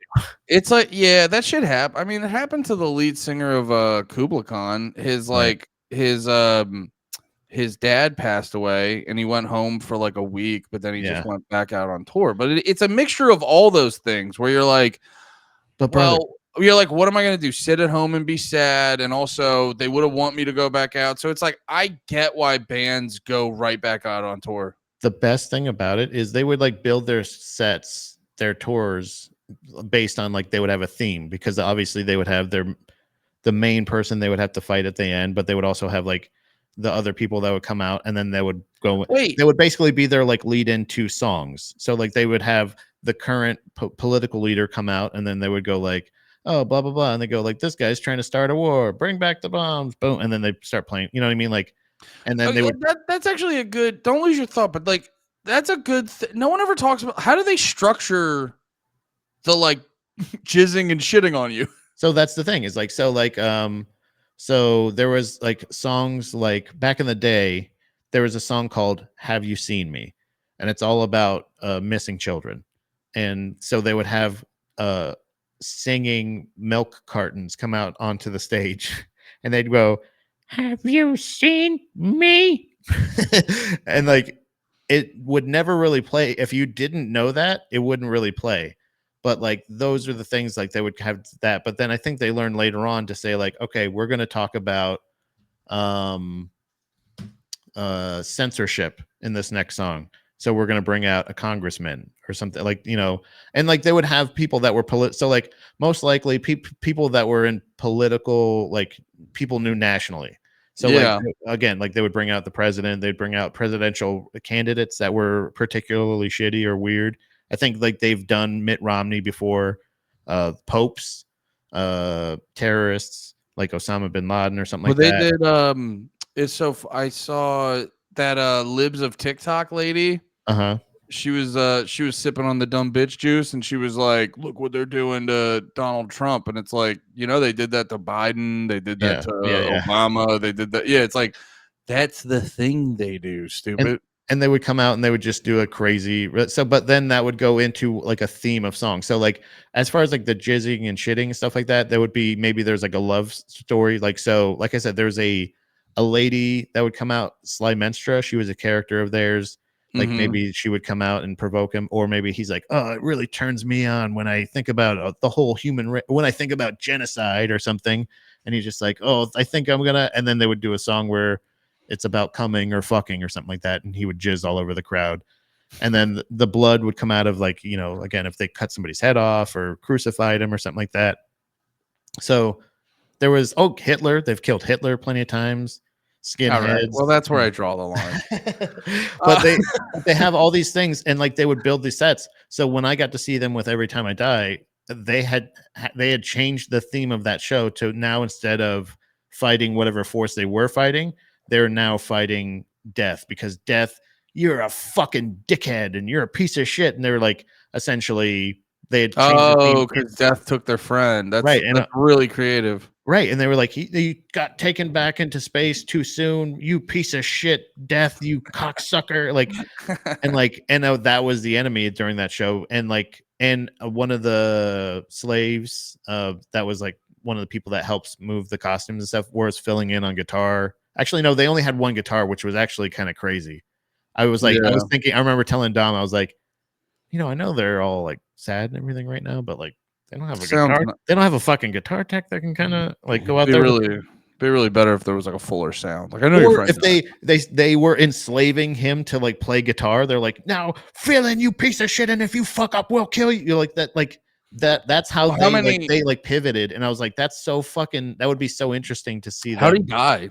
It's like, yeah, that should happen. I mean, it happened to the lead singer of Kubla Khan. His like his dad passed away and he went home for like a week, but then he just went back out on tour. But it's a mixture of all those things where you're like, but brother, you're like, what am I going to do? Sit at home and be sad? And also they would have want me to go back out. So it's like, I get why bands go right back out on tour. The best thing about it is they would like build their sets, their tours based on like, they would have a theme, because obviously they would have the main person they would have to fight at the end, but they would also have like the other people that would come out, and then they would go. They would basically be their like lead into songs. So like they would have the current political leader come out, and then they would go like, oh, blah blah blah, and they go like, this guy's trying to start a war, bring back the bombs, boom, and then they start playing. You know what I mean? Like, and then they would. That's actually a good. Don't lose your thought, but like that's a good. No one ever talks about how do they structure the like jizzing and shitting on you. So that's the thing is like, so there was like songs like back in the day, there was a song called Have You Seen Me? And it's all about missing children. And so they would have singing milk cartons come out onto the stage, and they'd go, "Have you seen me?" And like it would never really play if you didn't know that. It wouldn't really play. But like those are the things like they would have that. But then I think they learned later on to say like, okay, we're going to talk about um censorship in this next song, so we're going to bring out a congressman or something, like, you know. And like they would have people that were so like most likely people that were in political, like people knew nationally. So like Yeah. again, like they would bring out the president, they'd bring out presidential candidates that were particularly shitty or weird. I think like they've done Mitt Romney before, popes, terrorists like Osama bin Laden or something Well, like they that. did. I saw that libs of TikTok lady. Uh-huh. She was sipping on the dumb bitch juice, and she was like, "Look what they're doing to Donald Trump." And it's like, they did that to Biden, they did that Yeah. to Yeah. Obama, they did that. Yeah, it's like that's the thing they do. and Stupid. and they would come out and they would just do a crazy, so but then that would go into like a theme of songs. So like as far as like the jizzing and shitting and stuff like that, there would be, maybe there's like a love story, like, so like I said, there's a lady that would come out, Sly Menstra, she was a character of theirs. Like Mm-hmm. maybe she would come out and provoke him, or maybe he's like, oh, it really turns me on when I think about the whole when I think about genocide or something. And he's just like, oh, I think I'm gonna, and then they would do a song where it's about coming or fucking or something like that, and he would jizz all over the crowd. And then the blood would come out of, like, you know, again, if they cut somebody's head off or crucified him or something like that. So there was, oh, Hitler, they've killed Hitler plenty of times, All right. skinheads. Well, that's where I draw the line. But they have all these things, and like they would build these sets. So when I got to see them with Every Time I Die, they had changed the theme of that show to now, instead of fighting whatever force they were fighting, they're now fighting death, because death, you're a fucking dickhead and you're a piece of shit. And they were like, essentially, they had changed the theme. Because death took their friend. That's Right. And that's really creative. right. And they were like, he got taken back into space too soon. You piece of shit, death, you cocksucker. Like, and like, and that was the enemy during that show. And like, and one of the slaves, that was like one of the people that helps move the costumes and stuff, was filling in on guitar. Actually, no, they only had one guitar, which was actually kind of crazy. I was like, I Yeah. was thinking, I remember telling Dom, I was like, you know, I know they're all like sad and everything right now, but like, they don't have a Sounds guitar. not- They don't have a fucking guitar tech that can kind of like go out be there. really better if there was like a fuller sound. Like I know your Or friend. if they were enslaving him to like play guitar, they're like, now fill in, you piece of shit, and if you fuck up, we'll kill you. You're like that, like that's how Well, how they many- they pivoted. And I was like, that's so fucking, that would be so interesting to see. How Them. did he die?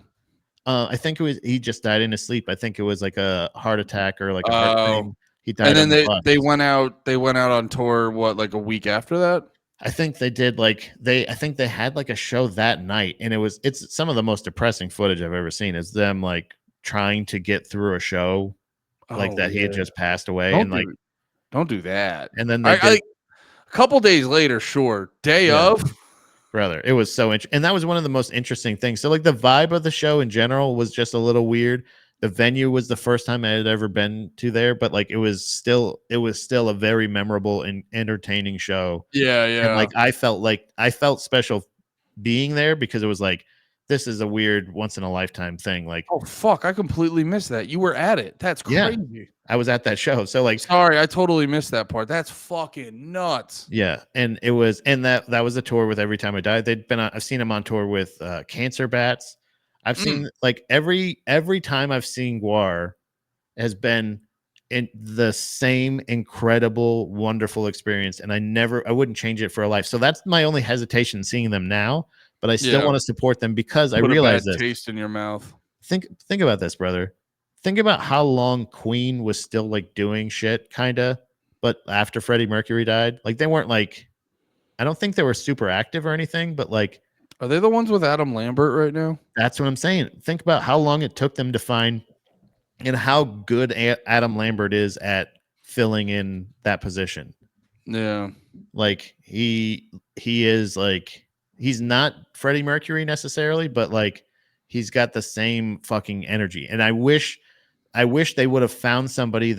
I think it was, he just died in his sleep. I think it was like a heart attack or like a heart thing. He died. And then on the bus. they went out on tour. What, like a week after that? I think they did, like I think they had like a show that night, and it's some of the most depressing footage I've ever seen, is them like trying to get through a show like that. He had just passed away. Don't do that. And then they did, a couple days later, sure. Day of. brother, it was so interesting. And that was one of the most interesting things. So like the vibe of the show in general was just a little weird. The venue was the first time I had ever been to there, but like it was still a very memorable and entertaining show. Yeah, And like I felt special being there, because it was like, this is a weird once in a lifetime thing. Like, oh fuck, I completely missed that. You were at it. That's yeah, crazy. I was at that show. So like, Sorry, I totally missed that part. That's fucking nuts. yeah. And it was, and that was a tour with Every Time I Die. I've seen them on tour with Cancer Bats. I've seen like every time I've seen GWAR has been in the same incredible, wonderful experience. And I wouldn't change it for a life. So that's my only hesitation seeing them now, but I still want to support them, because I realize this. Taste in your mouth. Think about this, brother. Think about how long Queen was still like doing shit, kind of, but after Freddie Mercury died, like they weren't like, I don't think they were super active or anything, but like, Are they the ones with Adam Lambert right now? that's what I'm saying. Think about how long it took them to find, and how good Adam Lambert is at filling in that position. Yeah. Like he is like, he's not Freddie Mercury necessarily, but like he's got the same fucking energy. And I wish they would have found somebody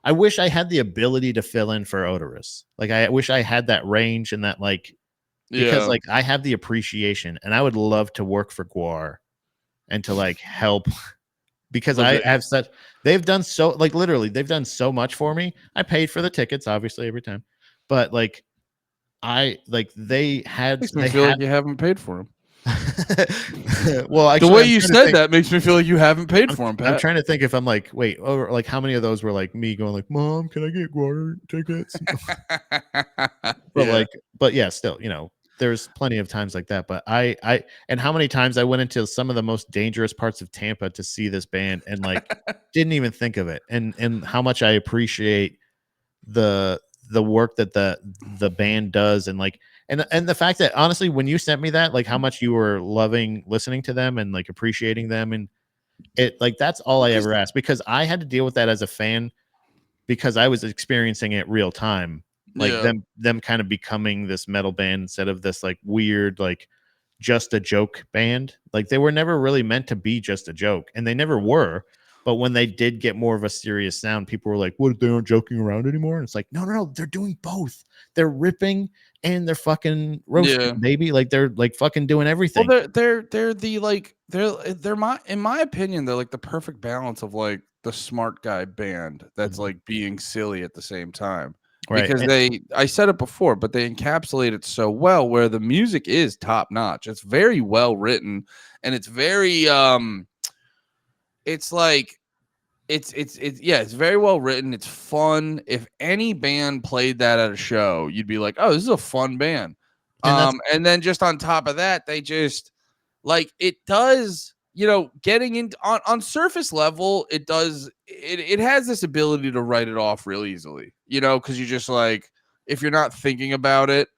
I wish I had the ability to fill in for Odorous. Like I wish I had that range and that like because Yeah. like I have the appreciation and I would love to work for GWAR and to like help because But I they, have such they've done so like literally they've done so much for me. I paid for the tickets obviously every time. But like I like makes me they feel had like you haven't paid for him. well The actually way I'm you trying to said think that makes me feel like you haven't paid for him, I'm Pat. trying to think if I'm like wait or like how many of those were like me going like mom can I get GWAR tickets but Yeah. like but yeah still you know there's plenty of times like that but I and how many times I went into some of the most dangerous parts of Tampa to see this band and like didn't even think of it and how much I appreciate the work that the band does and like and the fact that honestly when you sent me that like how much you were loving listening to them and like appreciating them and it like that's all I Because ever asked because I had to deal with that as a fan because I was experiencing it real time like yeah. them kind of becoming this metal band instead of this like weird like just a joke band like they were never really meant to be just a joke and they never were but when they did get more of a serious sound people were like what they aren't joking around anymore and it's like no they're doing both they're ripping and they're fucking roasting Yeah. baby like they're like fucking doing Well, everything they're the like they're my in my opinion they're like the perfect balance of like the smart guy band that's Mhm. like being silly at the same time Right because and, they I said it before but they encapsulate it so well where the music is top notch. It's very well written and it's very it's like it's yeah, it's very well written. It's fun. If any band played that at a show, you'd be like, "Oh, this is a fun band." that's And then just on top of that, they just like it does, you know, getting into on surface level, it has this ability to write it off real easily, you know, because you just like if you're not thinking about it,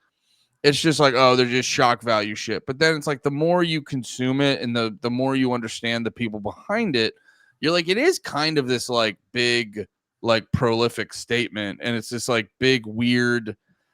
it's just like, oh, they're just shock value shit. But then it's like the more you consume it and the more you understand the people behind it, you're like, it is kind of this like big, like prolific statement. And it's this like big, weird,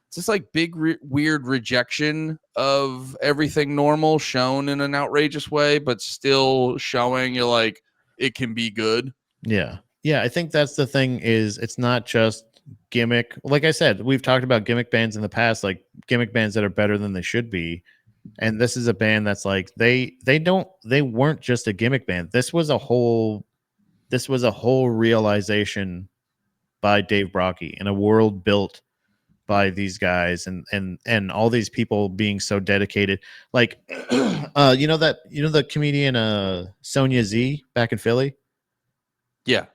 it's just like big, weird rejection of everything normal shown in an outrageous way, but still showing you like it can be good. yeah I think that's the thing is it's not just gimmick like I said we've talked about gimmick bands in the past like gimmick bands that are better than they should be and this is a band that's like they weren't just a gimmick band this was a whole realization by Dave Brocky and a world built by these guys and all these people being so dedicated like you know the comedian Sonia Z back in Philly Yeah.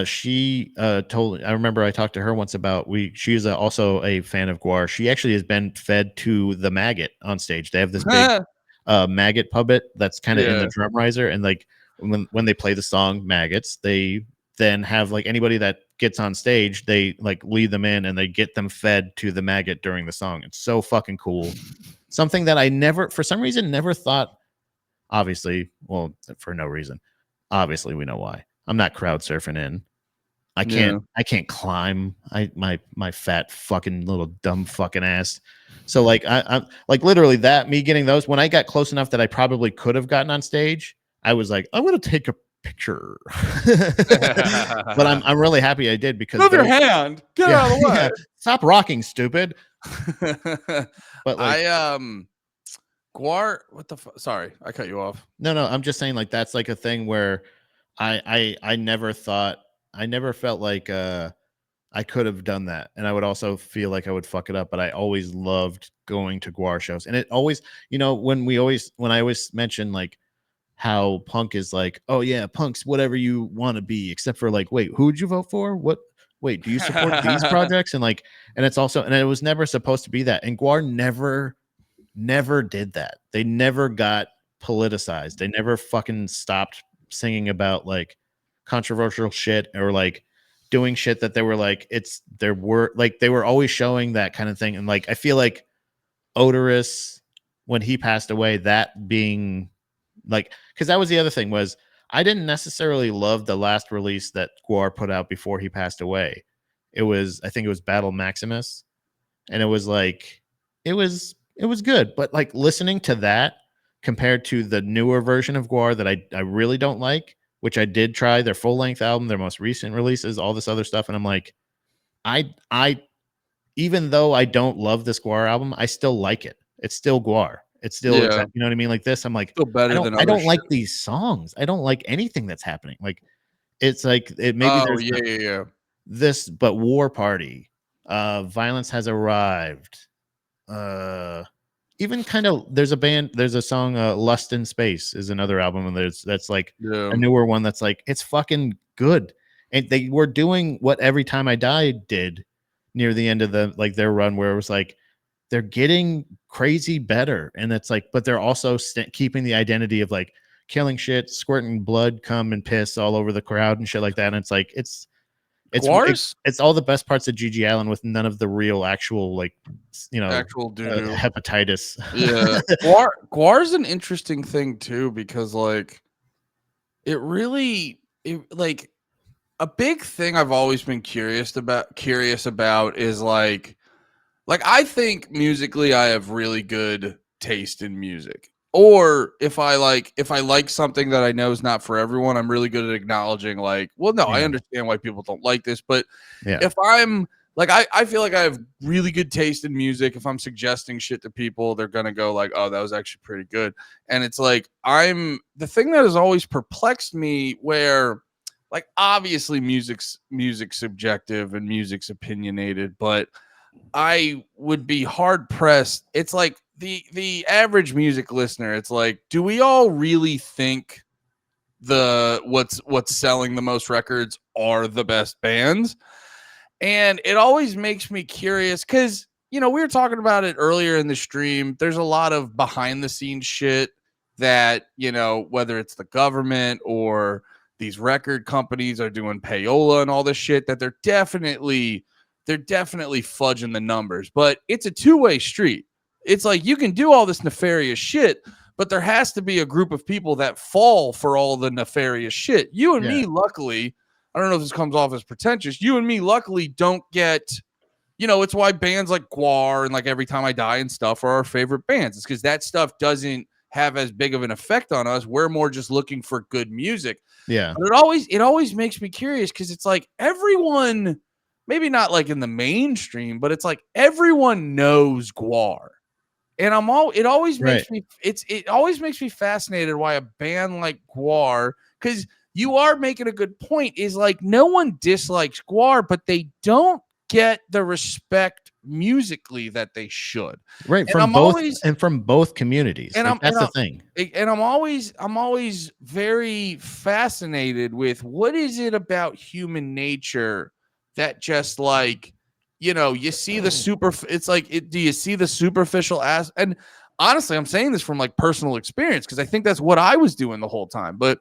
she told I remember I talked to her once about she's also a fan of GWAR. She actually has been fed to the maggot on stage. They have this big maggot puppet that's kind of in the Yeah. drum riser and like when they play the song maggots they then have like anybody that gets on stage they like lead them in and they get them fed to the maggot during the song. It's so fucking cool, something that I never for some reason never thought obviously well for no reason obviously we know why I'm not crowd surfing in. Yeah. I can't climb. My fat fucking little dumb fucking ass. So like I'm like literally that me getting those when I got close enough that I probably could have gotten on stage, I was like, I'm gonna take a picture. But I'm really happy I did because Move your those hand. Get yeah, out of the yeah. way. Stop rocking, stupid. But like I GWAR, what the fuck? Sorry, I cut you off. no, I'm just saying like that's like a thing where I never thought I never felt like I could have done that. And I would also feel like I would fuck it up, but I always loved going to GWAR shows. And it always, you know, when I always mention like how punk is like, oh yeah, punk's whatever you want to be, except for like, wait, who would you vote for? What wait, do you support these projects? And like, and it's also and it was never supposed to be that. And GWAR never did that. They never got politicized. They never fucking stopped singing about like controversial shit or like doing shit that they were like it's there were like they were always showing that kind of thing. And like I feel like Odorous when he passed away, that being like because that was the other thing was I didn't necessarily love the last release that GWAR put out before he passed away. It was I think it was Battle Maximus and it was like it was good but like listening to that compared to the newer version of GWAR that I really don't like which I did try their full length album their most recent releases all this other stuff and I'm like I even though I don't love this GWAR album I still like it it's still GWAR. It's still Yeah. exact, you know what I mean? Like this, I'm like, Still better than I other don't shit. like these songs. I don't like anything that's happening. Like it's like maybe Oh there's yeah, yeah, yeah. this, but War Party, Violence Has Arrived, even kind of there's a song, Lust in Space is another album, and that's like Yeah. a newer one that's like it's fucking good. And they were doing what Every Time I Die did near the end of their run, where it was like they're getting crazy better, and it's like, but they're also keeping the identity of like killing shit, squirting blood, cum, and piss all over the crowd and shit like that. And it's like GWAR's it's all the best parts of GG Allen with none of the real actual like actual doo-doo. hepatitis. Yeah. GWAR's an interesting thing too, because like it really like a big thing I've always been curious about is like I think musically I have really good taste in music. Or if I like something that I know is not for everyone, I'm really good at acknowledging like, well, no, I Yeah. understand why people don't like this, but Yeah. if I'm like I feel like I have really good taste in music. If I'm suggesting shit to people, they're gonna go like, oh, that was actually pretty good. And it's like the thing that has always perplexed me where like obviously music's subjective and music's opinionated, but I would be hard pressed. It's like the average music listener, it's like, do we all really think what's selling the most records are the best bands? And it always makes me curious because, we were talking about it earlier in the stream. There's a lot of behind the scenes shit that, whether it's the government or these record companies are doing payola and all this shit, that they're definitely fudging the numbers. But it's a two-way street. It's like you can do all this nefarious shit, but there has to be a group of people that fall for all the nefarious shit. You and me, luckily, I don't know if this comes off as pretentious. You and me, luckily, don't get, it's why bands like GWAR and like Every Time I Die and stuff are our favorite bands. It's because that stuff doesn't have as big of an effect on us. We're more just looking for good music. Yeah. But it always makes me curious because it's like everyone, maybe not like in the mainstream, but it's like everyone knows GWAR. And it always makes me it always makes me fascinated why a band like GWAR, because you are making a good point, is like no one dislikes GWAR, but they don't get the respect musically that they should. Right. And From both communities. And That's the thing. And I'm always very fascinated with what is it about human nature that just like, you see the it's like, do you see the superficial and honestly, I'm saying this from like personal experience because I think that's what I was doing the whole time. But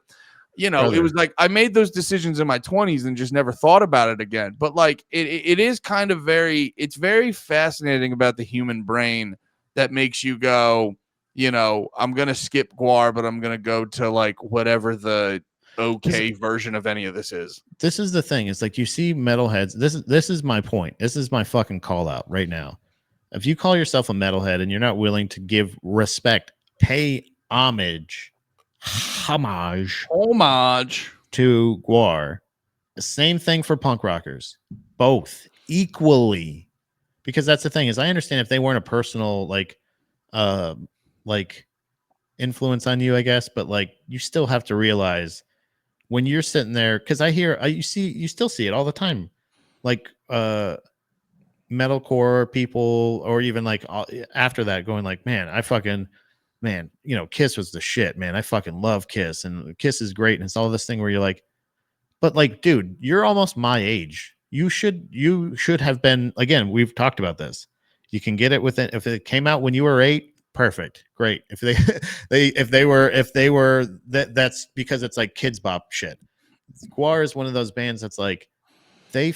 it was like I made those decisions in my 20s and just never thought about it again. But like it is kind of it's very fascinating about the human brain that makes you go, I'm gonna skip GWAR, but I'm gonna go to like whatever the okay version of any of this is. This is the thing. It's like you see metalheads. This is my point. This is my fucking call out right now. If you call yourself a metalhead and you're not willing to give respect, pay homage to GWAR, the same thing for punk rockers, both equally. Because that's the thing is, I understand if they weren't a personal like influence on you, I guess, but like you still have to realize when you're sitting there, because you still see it all the time, like metalcore people, or even like after that going like, man, Kiss was the shit, man. I fucking love Kiss, and Kiss is great, and it's all this thing where you're like, but like, dude, you're almost my age. You should have been. Again, we've talked about this. You can get it within. If it came out when you were 8, perfect, great. If they were that's because it's like kids bop shit. GWAR is one of those bands that's like they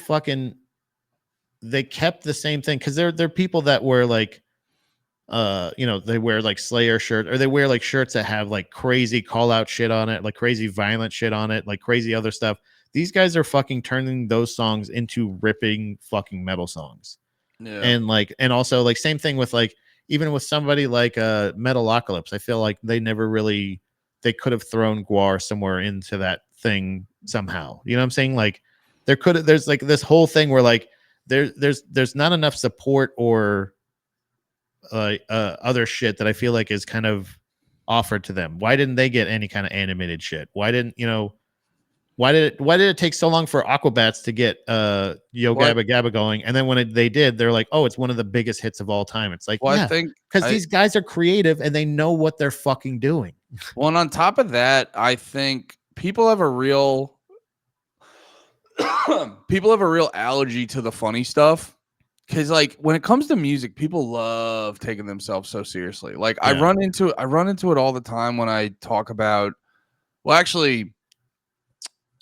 kept the same thing because they're people that wear like they wear like Slayer shirt, or they wear like shirts that have like crazy call out shit on it, like crazy violent shit on it, like crazy other stuff. These guys are fucking turning those songs into ripping fucking metal songs. Yeah. And also like same thing with like even with somebody like Metalocalypse, I feel like they could have thrown GWAR somewhere into that thing somehow. You know what I'm saying? Like there's like this whole thing where like there's not enough support or other shit that I feel like is kind of offered to them. Why didn't they get any kind of animated shit? Why didn't why did it take so long for Aquabats to get Yo Well, Gabba Gabba going? And then when they did, they're like, oh, it's one of the biggest hits of all time. It's like, well, I yeah, think because these guys are creative and they know what they're fucking doing. well, and on top of that, I think people have a real allergy to the funny stuff. Cause like when it comes to music, people love taking themselves so seriously. Like I Yeah. run into it all the time when I talk about, well, actually,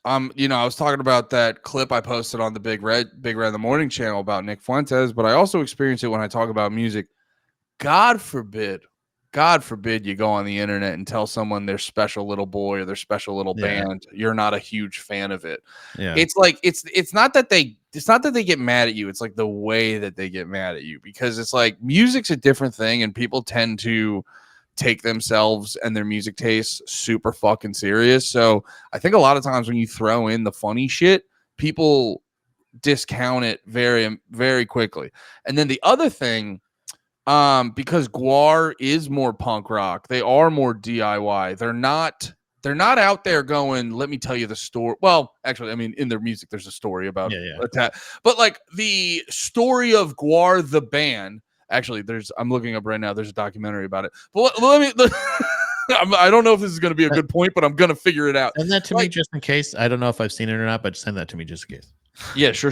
I was talking about that clip I posted on the Big Red in the Morning channel about Nick Fuentes, but I also experience it when I talk about music. God forbid, you go on the internet and tell someone their special little boy or their special little Yeah. band, you're not a huge fan of it. Yeah. It's like it's not that they get mad at you. It's like the way that they get mad at you, because it's like music's a different thing and people tend to take themselves and their music tastes super fucking serious. So I think a lot of times when you throw in the funny shit, people discount it very, very quickly. And then the other thing, because GWAR is more punk rock, they are more DIY. They're not out there going, let me tell you the story. Well, actually, I mean, in their music, there's a story about attack, but like the story of GWAR, the band. Actually, I'm looking up right now. There's a documentary about it. But let me. I don't know if this is going to be a good point, but I'm going to figure it out. Send that to me just in case. I don't know if I've seen it or not, but send that to me just in case. Yeah, sure.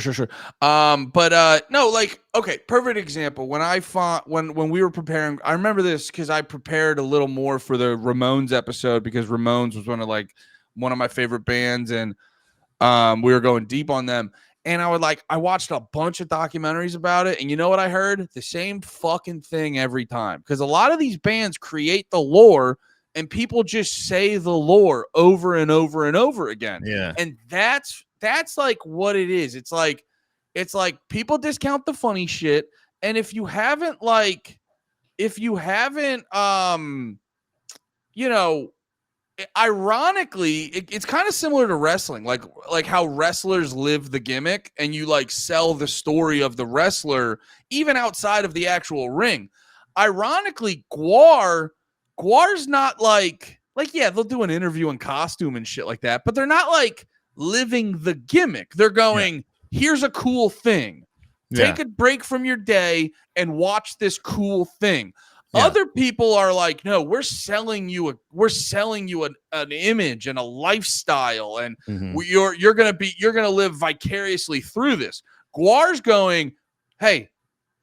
No, like, okay, perfect example. When I fought, when we were preparing, I remember this because I prepared a little more for the Ramones episode, because Ramones was one of my favorite bands, and we were going deep on them. And I watched a bunch of documentaries about it, and you know what I heard? The same fucking thing every time, because a lot of these bands create the lore, and people just say the lore over and over and over again. Yeah. And that's like what it is. It's like people discount the funny shit, and if you haven't ironically, it's kind of similar to wrestling, like how wrestlers live the gimmick, and you like sell the story of the wrestler even outside of the actual ring. Ironically, GWAR's not like yeah, they'll do an interview in costume and shit like that, but they're not like living the gimmick. They're going, here's a cool thing. Take a break from your day and watch this cool thing. Other people are like, no, we're selling you an image and a lifestyle, and you're gonna live vicariously through this. GWAR's going, hey,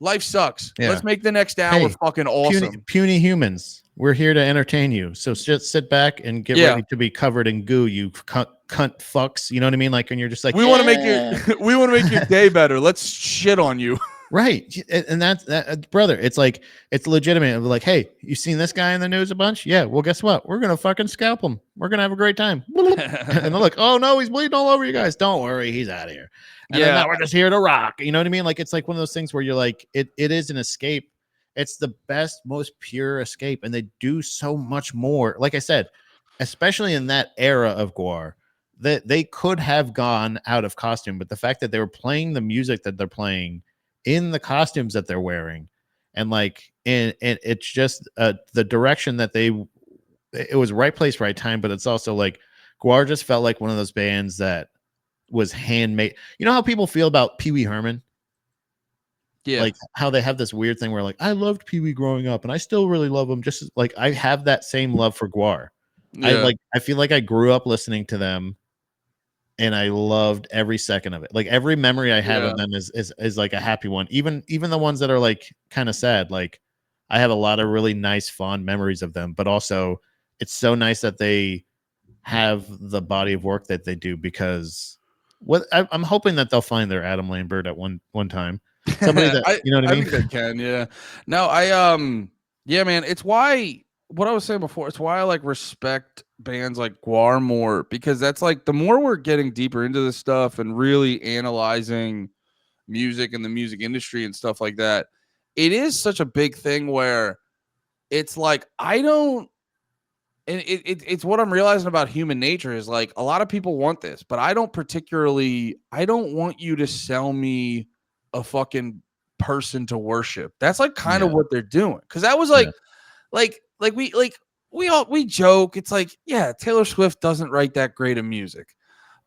life sucks. Let's make the next hour fucking awesome. Puny humans, we're here to entertain you. So just sit back and get ready to be covered in goo, you cunt fucks. You know what I mean? Like, when you're just like, we want to make your day better. Let's shit on you. Right. And that's brother. It's like, it's legitimate. Like, hey, you seen this guy in the news a bunch? Yeah. Well, guess what? We're going to fucking scalp him. We're going to have a great time. And they're like, oh no, he's bleeding all over you guys. Don't worry. He's out of here. And then now we're just here to rock. You know what I mean? Like, it's like one of those things where you're like, it is an escape. It's the best, most pure escape. And they do so much more. Like I said, especially in that era of GWAR, that they could have gone out of costume, but the fact that they were playing the music that they're playing in the costumes that they're wearing, and it's just the direction that it was right place, right time. But it's also like GWAR just felt like one of those bands that was handmade. You know how people feel about Pee Wee Herman? Yeah. Like how they have this weird thing where like, I loved Pee Wee growing up and I still really love him. Just like I have that same love for GWAR. Yeah. I feel like I grew up listening to them, and I loved every second of it. Like every memory I have of them is like a happy one. Even the ones that are like kind of sad. Like I have a lot of really nice, fond memories of them, but also it's so nice that they have the body of work that they do, because I'm hoping that they'll find their Adam Lambert at one time. Somebody that, you know what I mean? I think they can. Yeah. No, yeah, man. It's why, what I was saying before, it's why I like respect bands like GWAR more, because that's like, the more we're getting deeper into this stuff and really analyzing music and the music industry and stuff like that, it is such a big thing where it's like, it's what I'm realizing about human nature is like, a lot of people want this, but I don't want you to sell me a fucking person to worship. That's like kind of Yeah. what they're doing. Cause that was Yeah. we joke. It's like, yeah, Taylor Swift doesn't write that great of music,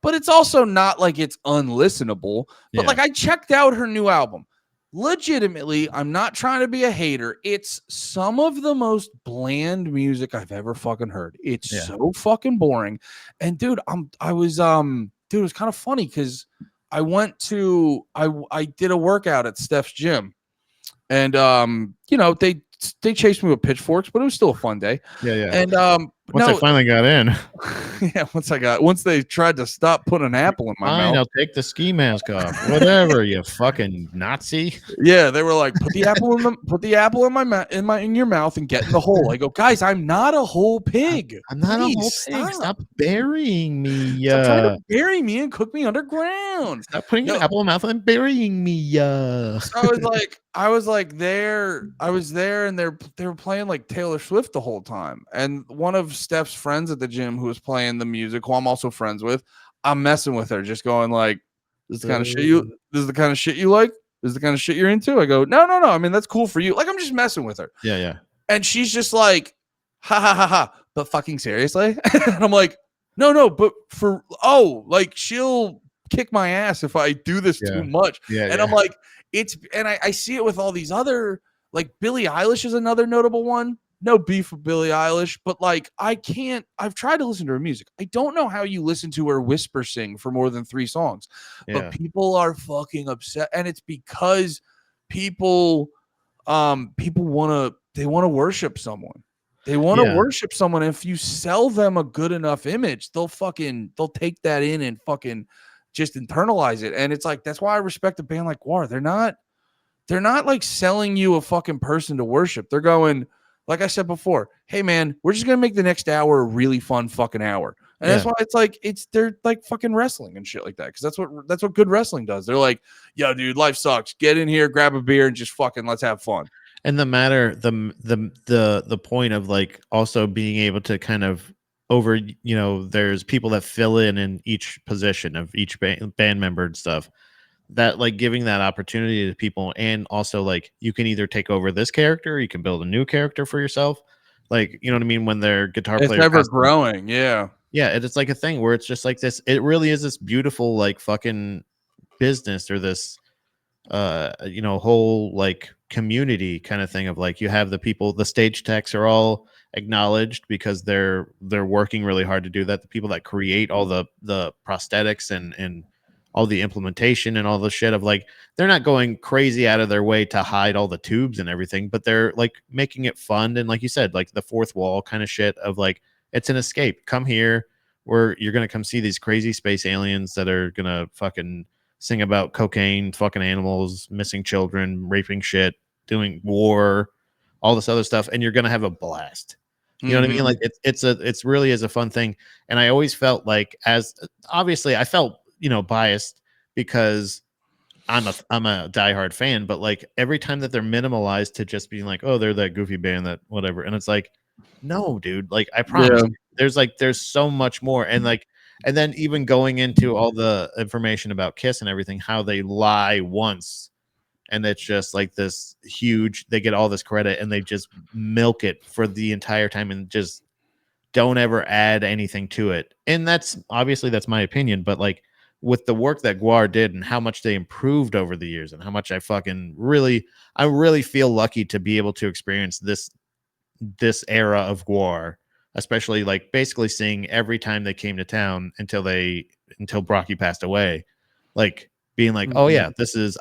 but it's also not like it's unlistenable. But Yeah. like I checked out her new album. Legitimately, I'm not trying to be a hater. It's some of the most bland music I've ever fucking heard. It's Yeah. so fucking boring. And dude, it was kind of funny because I did a workout at Steph's gym, and they chased me with pitchforks, but it was still a fun day. Yeah. Yeah. And Once I finally got in, yeah, once they tried to stop putting an apple in my fine, mouth. I'll take the ski mask off. Whatever, you fucking Nazi. Yeah, they were like, put the apple in your mouth and get in the hole. I go, guys, I'm not a whole pig. I'm not Please, a whole pig. Stop burying me. Stop trying to bury me and cook me underground. Stop putting an apple in my mouth and burying me. So I was there, and they were playing like Taylor Swift the whole time. And one of Steph's friends at the gym who was playing the music, who I'm also friends with, I'm messing with her, just going like, this is the kind of shit you like? This is the kind of shit you're into? I go, no. I mean, that's cool for you. Like, I'm just messing with her. Yeah, yeah. And she's just like, ha ha ha ha. But fucking seriously? And I'm like, no, but like she'll kick my ass if I do this too much. Yeah, and I'm like, I see it with all these other, like Billie Eilish is another notable one. No beef with Billie Eilish, but like I've tried to listen to her music. I don't know how you listen to her whisper sing for more than 3 songs, but people are fucking upset. And it's because people want to worship someone. They want to worship someone. If you sell them a good enough image, they'll take that in and fucking just internalize it. And it's like, that's why I respect a band like GWAR. They're not like selling you a fucking person to worship. They're going, like I said before, hey man, we're just gonna make the next hour a really fun fucking hour. And that's why it's like they're like fucking wrestling and shit like that. Because that's what good wrestling does. They're like, yo, dude, life sucks. Get in here, grab a beer, and just fucking let's have fun. And the point of like also being able to kind of there's people that fill in each position of each band member and stuff, that like giving that opportunity to people. And also like you can either take over this character or you can build a new character for yourself, like, you know what I mean, when their guitar player, it's ever growing. Yeah, it's like a thing where it's just like this, it really is this beautiful like fucking business, or this whole like community kind of thing of like, you have the people, the stage techs are all acknowledged because they're working really hard to do that. The people that create all the prosthetics and all the implementation and all the shit of like, they're not going crazy out of their way to hide all the tubes and everything, but they're like making it fun. And like you said, like the fourth wall kind of shit of like, it's an escape. Come here, where you're going to come see these crazy space aliens that are going to fucking sing about cocaine, fucking animals, missing children, raping shit, doing war, all this other stuff. And you're going to have a blast. You know what I mean? Like it's really is a fun thing. And I always felt like, as obviously I felt, biased because I'm a diehard fan, but like every time that they're minimalized to just being like, oh, they're that goofy band that whatever. And it's like, no, dude, like I promise there's so much more. And like, and then even going into all the information about Kiss and everything, how they lie once and it's just like this huge, they get all this credit and they just milk it for the entire time and just don't ever add anything to it. And that's obviously, that's my opinion, but like with the work that GWAR did and how much they improved over the years and how much I really feel lucky to be able to experience this era of GWAR, especially like basically seeing every time they came to town until Brocky passed away, like being like, oh yeah,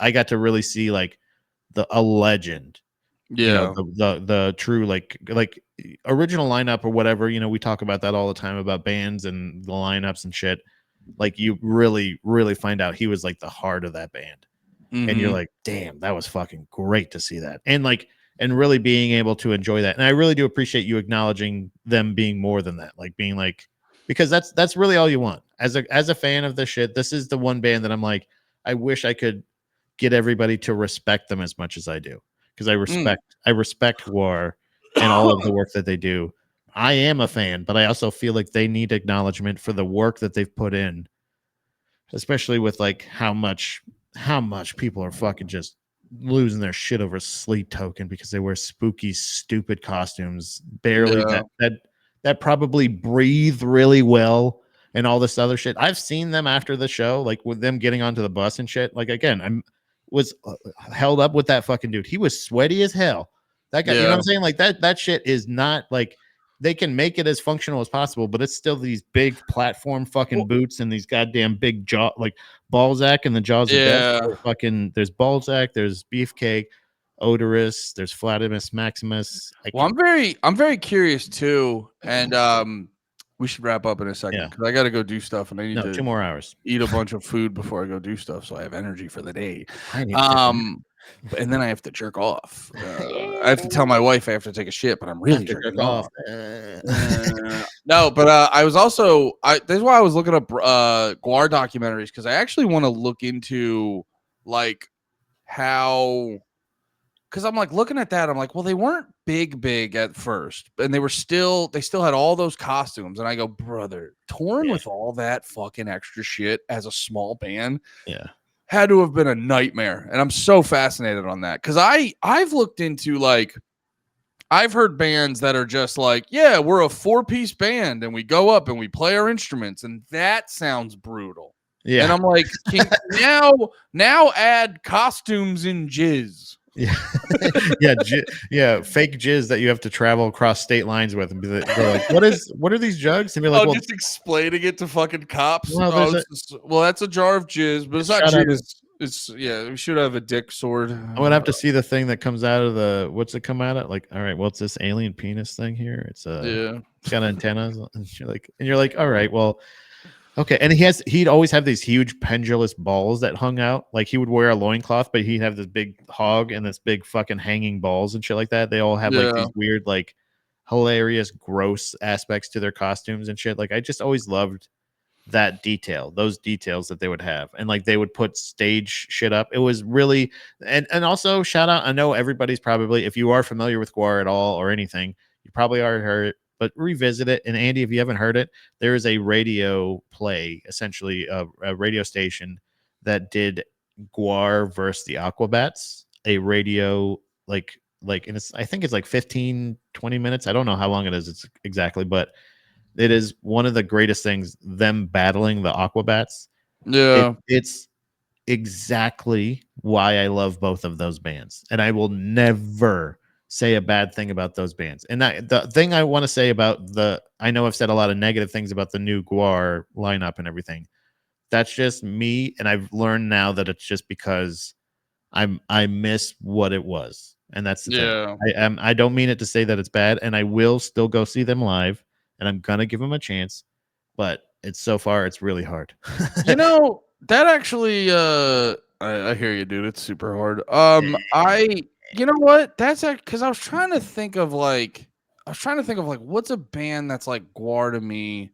I got to really see like a legend. The true like original lineup or whatever, we talk about that all the time about bands and the lineups and shit. Like you really find out he was like the heart of that band. And you're like, damn, that was fucking great to see that. And like, and really being able to enjoy that. And I really do appreciate you acknowledging them being more than that, like being like, because that's really all you want as a fan of this shit. This is the one band that I'm like, I wish I could get everybody to respect them as much as I do. Because I respect GWAR and all of the work that they do. I am a fan, but I also feel like they need acknowledgement for the work that they've put in, especially with like how much people are fucking just losing their shit over Sleep Token because they wear spooky, stupid costumes, barely Yeah. that probably breathe really well and all this other shit. I've seen them after the show, like with them getting onto the bus and shit. Like again, I'm was held up with that fucking dude. He was sweaty as hell. That guy, you know what Yeah. I'm saying? Like that shit is not like they can make it as functional as possible, but it's still these big platform fucking Well, boots and these goddamn big jaw like Balzac and the Jaws of Death. yeah. Fucking there's Balzac, there's Beefcake, Odorous, there's Flatimus Maximus. Well, I'm very curious too, and we should wrap up in a second Yeah. because I got to go do stuff, and I need No, to 2 more hours. eat a bunch of food before I go do stuff, so I have energy for the day. I need to take And then I have to jerk off. I have to tell my wife I have to take a shit, but I'm really to jerking jerk off. off. No, but I was also this is why I was looking up GWAR documentaries because I actually want to look into like how because I'm like looking at that, I'm like, well, they weren't big at first, and they still had all those costumes, and I go, brother, touring with all that fucking extra shit as a small band, Yeah. had to have been a nightmare, and I'm so fascinated on that because I've looked into like. I've heard bands that are just like, yeah, we're a 4-piece band and we go up and we play our instruments, and that sounds brutal. Yeah. And I'm like, now add costumes and jizz. Yeah. Yeah. Fake jizz that you have to travel across state lines with and be like, what are these jugs? And be like, well, just explaining it to fucking cops. Well, there's That's a jar of jizz, but it's not shut up. jizz. It's we should have a dick sword. I'm gonna have to see the thing that comes out of the what's it come out of? Like, all right, what's this alien penis thing here? It's it's got antennas, and you're like, all right, well, okay. And he'd always have these huge pendulous balls that hung out. Like he would wear a loincloth, but he'd have this big hog and this big fucking hanging balls and shit like that. They all have like these weird, like hilarious, gross aspects to their costumes and shit. Like I just always loved those details that they would have, and like they would put stage shit up. It was really and also shout out. I know everybody's probably, if you are familiar with GWAR at all or anything, you probably already heard it, but revisit it. And Andy, if you haven't heard it, there is a radio play, essentially a radio station that did GWAR versus the Aquabats, a radio and it's I think it's like 15-20 minutes. I don't know how long it is it's exactly, but it is one of the greatest things, them battling the Aquabats. Yeah. It's exactly why I love both of those bands. And I will never say a bad thing about those bands. And the thing I want to say about I know I've said a lot of negative things about the new GWAR lineup and everything. That's just me. And I've learned now that it's just because I miss what it was. And that's the thing. I don't mean it to say that it's bad. And I will still go see them live. And I'm gonna give them a chance, but it's really hard. That actually I hear you, dude. It's super hard. You know what? That's because I was trying to think of like what's a band that's like GWAR to me,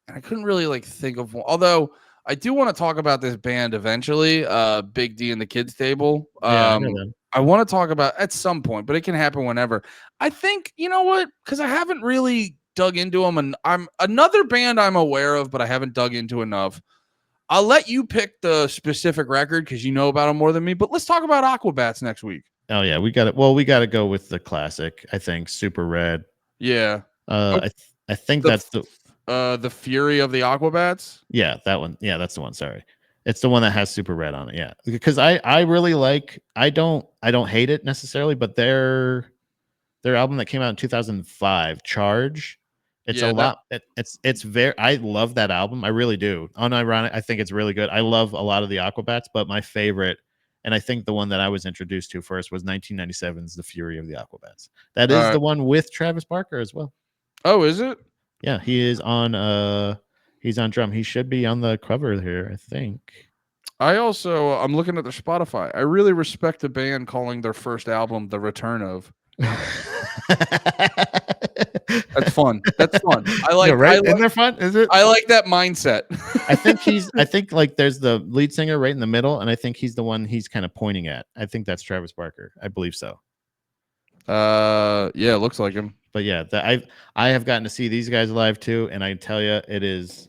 and I couldn't really like think of one. Although I do want to talk about this band eventually, Big D and the Kids Table. Yeah, I know them. I want to talk about at some point, but it can happen whenever. I think, you know what? Because I haven't really dug into them, and I'm another band I'm aware of, but I haven't dug into enough. I'll let you pick the specific record because you know about them more than me. But let's talk about Aquabats next week. Oh yeah, we got it. Well, we got to go with the classic. I think Super Red. Yeah. I think that's the Fury of the Aquabats. Yeah, that one. Yeah, that's the one. Sorry, it's the one that has Super Red on it. Yeah, because I really like. I don't hate it necessarily, but their album that came out in 2005, Charge. It's a lot. It's very. I love that album. I really do. Unironic. I think it's really good. I love a lot of the Aquabats, but my favorite, and I think the one that I was introduced to first, was 1997's The Fury of the Aquabats. That is the one with Travis Barker as well. Oh, is it? Yeah, he's on drum. He should be on the cover here, I think. I'm looking at their Spotify. I really respect the band calling their first album The Return of. That's fun. I like. Isn't that fun? Is it? I like that mindset. I think like there's the lead singer right in the middle, and I think he's the one he's kind of pointing at. I think that's Travis Barker. I believe so. Yeah, it looks like him. But yeah, I have gotten to see these guys live too, and I tell you, it is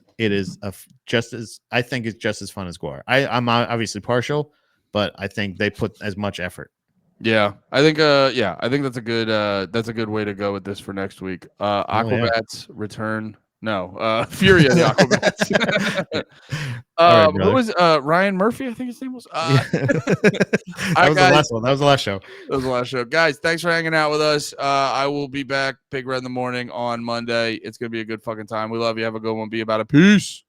just as I think it's just as fun as GWAR. I'm obviously partial, but I think they put as much effort. Yeah, I think that's a good way to go with this for next week. Aquabats return. No, Fury of the Aquabats. All right, Who brother. was Ryan Murphy? I think his name was. Yeah. That was the guys, last one. That was the last show. That was the last show. Guys, thanks for hanging out with us. I will be back Big Red in the morning on Monday. It's gonna be a good fucking time. We love you. Have a good one. Be about it. Peace.